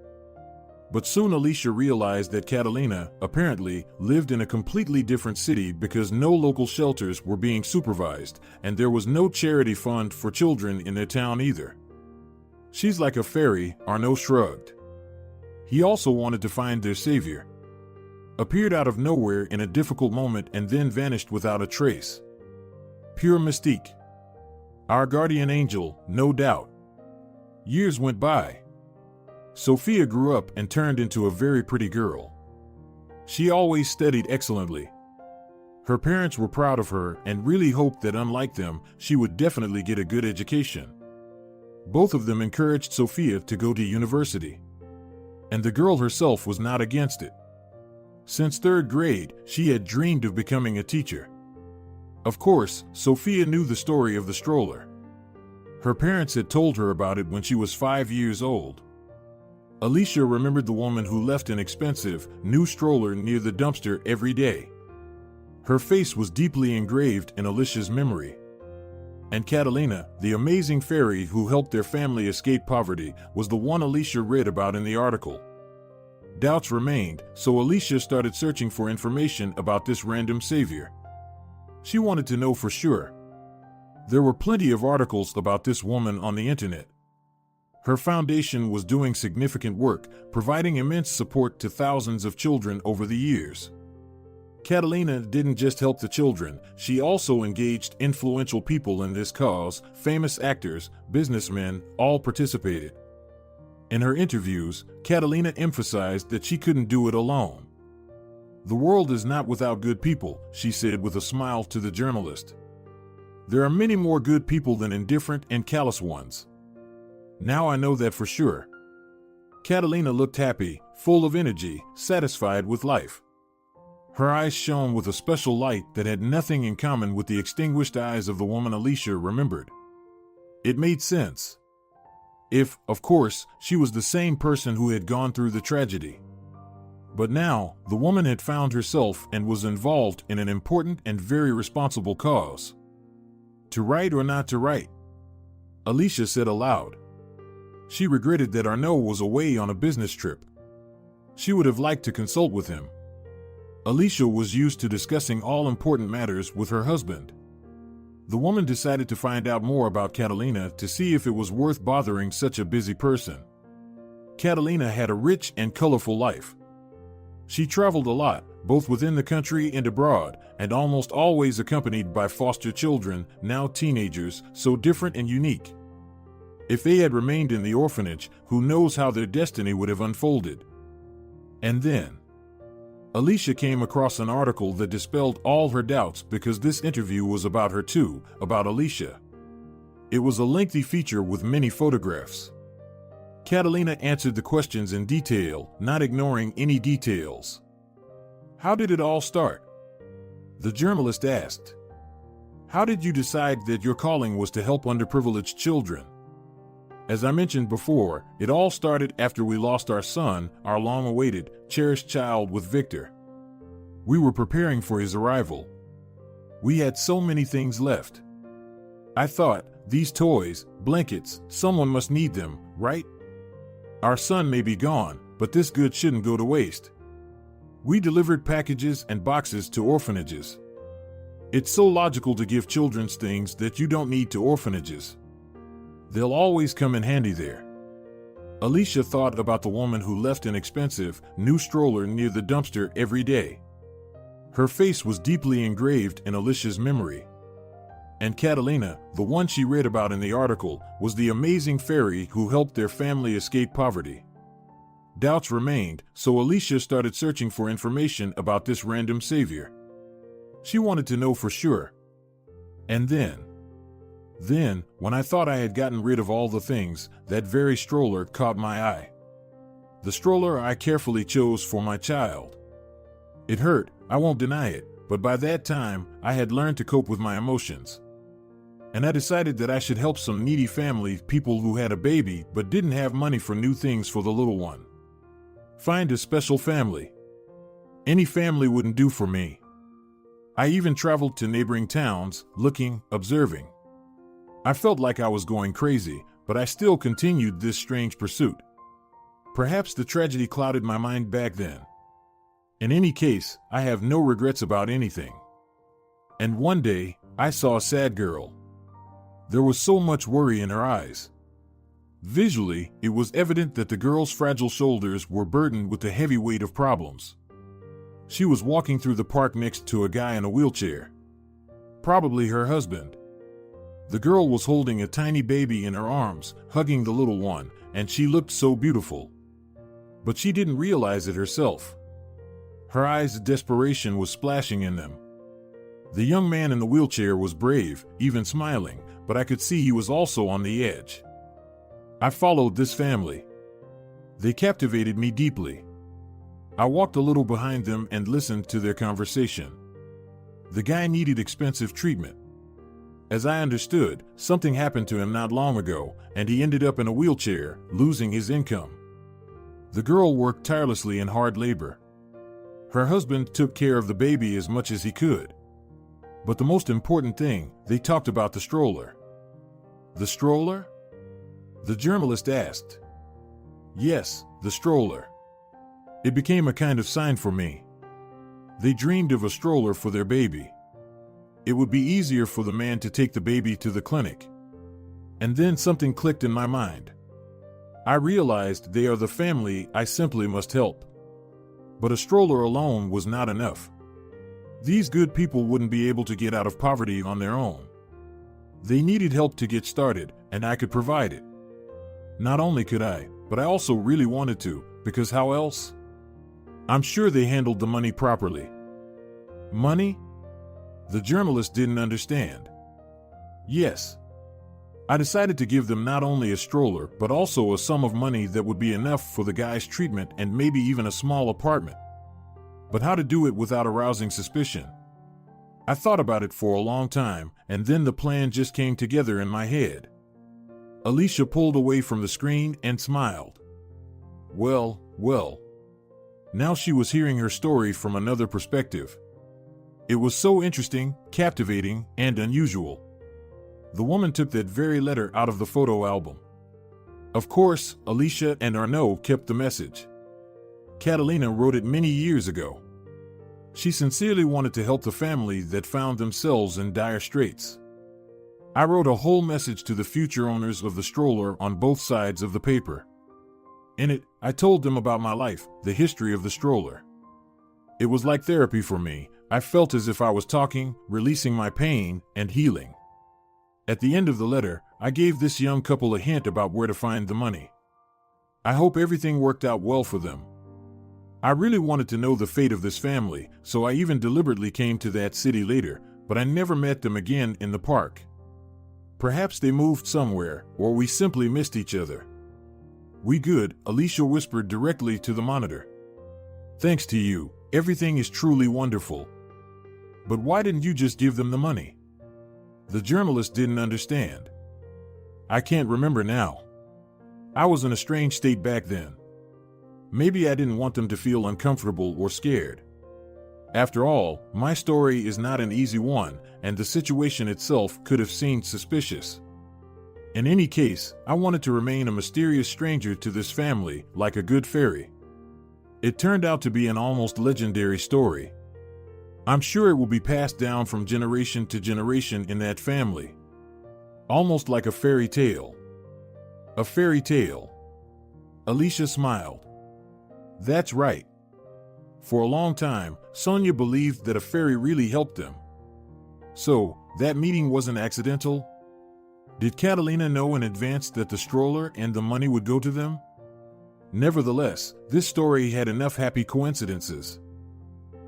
But soon Alicia realized that Catalina, apparently, lived in a completely different city because no local shelters were being supervised, and there was no charity fund for children in their town either. She's like a fairy, Arnaud shrugged. He also wanted to find their savior. Appeared out of nowhere in a difficult moment and then vanished without a trace. Pure mystique. Our guardian angel, no doubt. Years went by. Sophia grew up and turned into a very pretty girl. She always studied excellently. Her parents were proud of her and really hoped that, unlike them, she would definitely get a good education. Both of them encouraged Sophia to go to university. And the girl herself was not against it. Since third grade, she had dreamed of becoming a teacher. Of course, Sophia knew the story of the stroller. Her parents had told her about it when she was 5 years old. Alicia remembered the woman who left an expensive, new stroller near the dumpster every day. Her face was deeply engraved in Alicia's memory. And Catalina, the amazing fairy who helped their family escape poverty, was the one Alicia read about in the article. Doubts remained, so Alicia started searching for information about this random savior. She wanted to know for sure. There were plenty of articles about this woman on the internet. Her foundation was doing significant work, providing immense support to thousands of children over the years. Catalina didn't just help the children, she also engaged influential people in this cause. Famous actors, businessmen, all participated. In her interviews, Catalina emphasized that she couldn't do it alone. The world is not without good people, she said with a smile to the journalist. There are many more good people than indifferent and callous ones. Now I know that for sure. Catalina looked happy, full of energy, satisfied with life. Her eyes shone with a special light that had nothing in common with the extinguished eyes of the woman Alicia remembered. It made sense. If, of course, she was the same person who had gone through the tragedy. But now, the woman had found herself and was involved in an important and very responsible cause. To write or not to write? Alicia said aloud. She regretted that Arnaud was away on a business trip. She would have liked to consult with him. Alicia was used to discussing all important matters with her husband. The woman decided to find out more about Catalina to see if it was worth bothering such a busy person. Catalina had a rich and colorful life. She traveled a lot, both within the country and abroad, and almost always accompanied by foster children, now teenagers, so different and unique. If they had remained in the orphanage, who knows how their destiny would have unfolded. And then Alicia came across an article that dispelled all her doubts because this interview was about her too, about Alicia. It was a lengthy feature with many photographs. Catalina answered the questions in detail, not ignoring any details. How did it all start? The journalist asked. How did you decide that your calling was to help underprivileged children? As I mentioned before, it all started after we lost our son, our long-awaited, cherished child with Victor. We were preparing for his arrival. We had so many things left. I thought, these toys, blankets, someone must need them, right? Our son may be gone, but this good shouldn't go to waste. We delivered packages and boxes to orphanages. It's so logical to give children things that you don't need to orphanages. They'll always come in handy there. Alicia thought about the woman who left an expensive, new stroller near the dumpster every day. Her face was deeply engraved in Alicia's memory. And Catalina, the one she read about in the article, was the amazing fairy who helped their family escape poverty. Doubts remained, so Alicia started searching for information about this random savior. She wanted to know for sure. And then, when I thought I had gotten rid of all the things, that very stroller caught my eye. The stroller I carefully chose for my child. It hurt, I won't deny it, but by that time, I had learned to cope with my emotions. And I decided that I should help some needy family, people who had a baby but didn't have money for new things for the little one. Find a special family. Any family wouldn't do for me. I even traveled to neighboring towns, looking, observing. I felt like I was going crazy, but I still continued this strange pursuit. Perhaps the tragedy clouded my mind back then. In any case, I have no regrets about anything. And one day, I saw a sad girl. There was so much worry in her eyes. Visually, it was evident that the girl's fragile shoulders were burdened with the heavy weight of problems. She was walking through the park next to a guy in a wheelchair. Probably her husband. The girl was holding a tiny baby in her arms, hugging the little one, and she looked so beautiful. But she didn't realize it herself. Her eyes' desperation was splashing in them. The young man in the wheelchair was brave, even smiling, but I could see he was also on the edge. I followed this family. They captivated me deeply. I walked a little behind them and listened to their conversation. The guy needed expensive treatment. As I understood, something happened to him not long ago, and he ended up in a wheelchair, losing his income. The girl worked tirelessly in hard labor. Her husband took care of the baby as much as he could. But the most important thing, they talked about the stroller. The stroller? The journalist asked. Yes, the stroller. It became a kind of sign for me. They dreamed of a stroller for their baby. It would be easier for the man to take the baby to the clinic. And then something clicked in my mind. I realized they are the family I simply must help. But a stroller alone was not enough. These good people wouldn't be able to get out of poverty on their own. They needed help to get started, and I could provide it. Not only could I, but I also really wanted to, because how else? I'm sure they handled the money properly. Money? The journalist didn't understand. Yes. I decided to give them not only a stroller, but also a sum of money that would be enough for the guy's treatment and maybe even a small apartment. But how to do it without arousing suspicion? I thought about it for a long time, and then the plan just came together in my head. Alicia pulled away from the screen and smiled. Well. Now she was hearing her story from another perspective. It was so interesting, captivating, and unusual. The woman took that very letter out of the photo album. Of course, Alicia and Arnaud kept the message. Catalina wrote it many years ago. She sincerely wanted to help the family that found themselves in dire straits. I wrote a whole message to the future owners of the stroller on both sides of the paper. In it, I told them about my life, the history of the stroller. It was like therapy for me. I felt as if I was talking, releasing my pain, and healing. At the end of the letter, I gave this young couple a hint about where to find the money. I hope everything worked out well for them. I really wanted to know the fate of this family, so I even deliberately came to that city later, but I never met them again in the park. Perhaps they moved somewhere, or we simply missed each other. We good, Alicia whispered directly to the monitor. Thanks to you, everything is truly wonderful. But why didn't you just give them the money? The journalist didn't understand. I can't remember now. I was in a strange state back then. Maybe I didn't want them to feel uncomfortable or scared. After all, my story is not an easy one, and the situation itself could have seemed suspicious. In any case, I wanted to remain a mysterious stranger to this family, like a good fairy. It turned out to be an almost legendary story. I'm sure it will be passed down from generation to generation in that family. Almost like a fairy tale. A fairy tale. Alicia smiled. That's right. For a long time, Sonia believed that a fairy really helped them. So, that meeting wasn't accidental? Did Catalina know in advance that the stroller and the money would go to them? Nevertheless, this story had enough happy coincidences.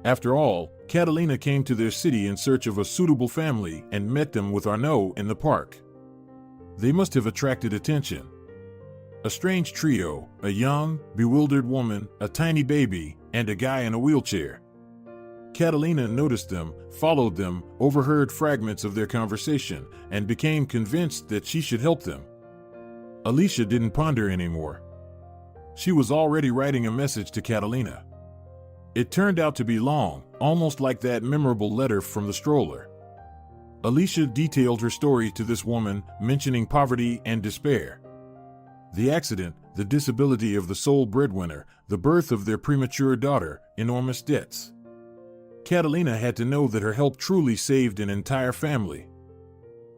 After all, Catalina came to their city in search of a suitable family and met them with Arnaud in the park. They must have attracted attention. A strange trio, a young, bewildered woman, a tiny baby, and a guy in a wheelchair. Catalina noticed them, followed them, overheard fragments of their conversation, and became convinced that she should help them. Alicia didn't ponder anymore. She was already writing a message to Catalina. It turned out to be long, almost like that memorable letter from the stroller. Alicia detailed her story to this woman, mentioning poverty and despair. The accident, the disability of the sole breadwinner, the birth of their premature daughter, enormous debts. Catalina had to know that her help truly saved an entire family.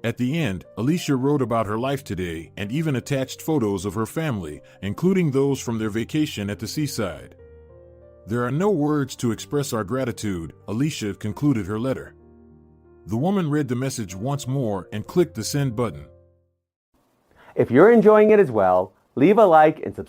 At the end, Alicia wrote about her life today and even attached photos of her family, including those from their vacation at the seaside. There are no words to express our gratitude, Alicia concluded her letter. The woman read the message once more and clicked the send button. If you're enjoying it as well, leave a like and subscribe.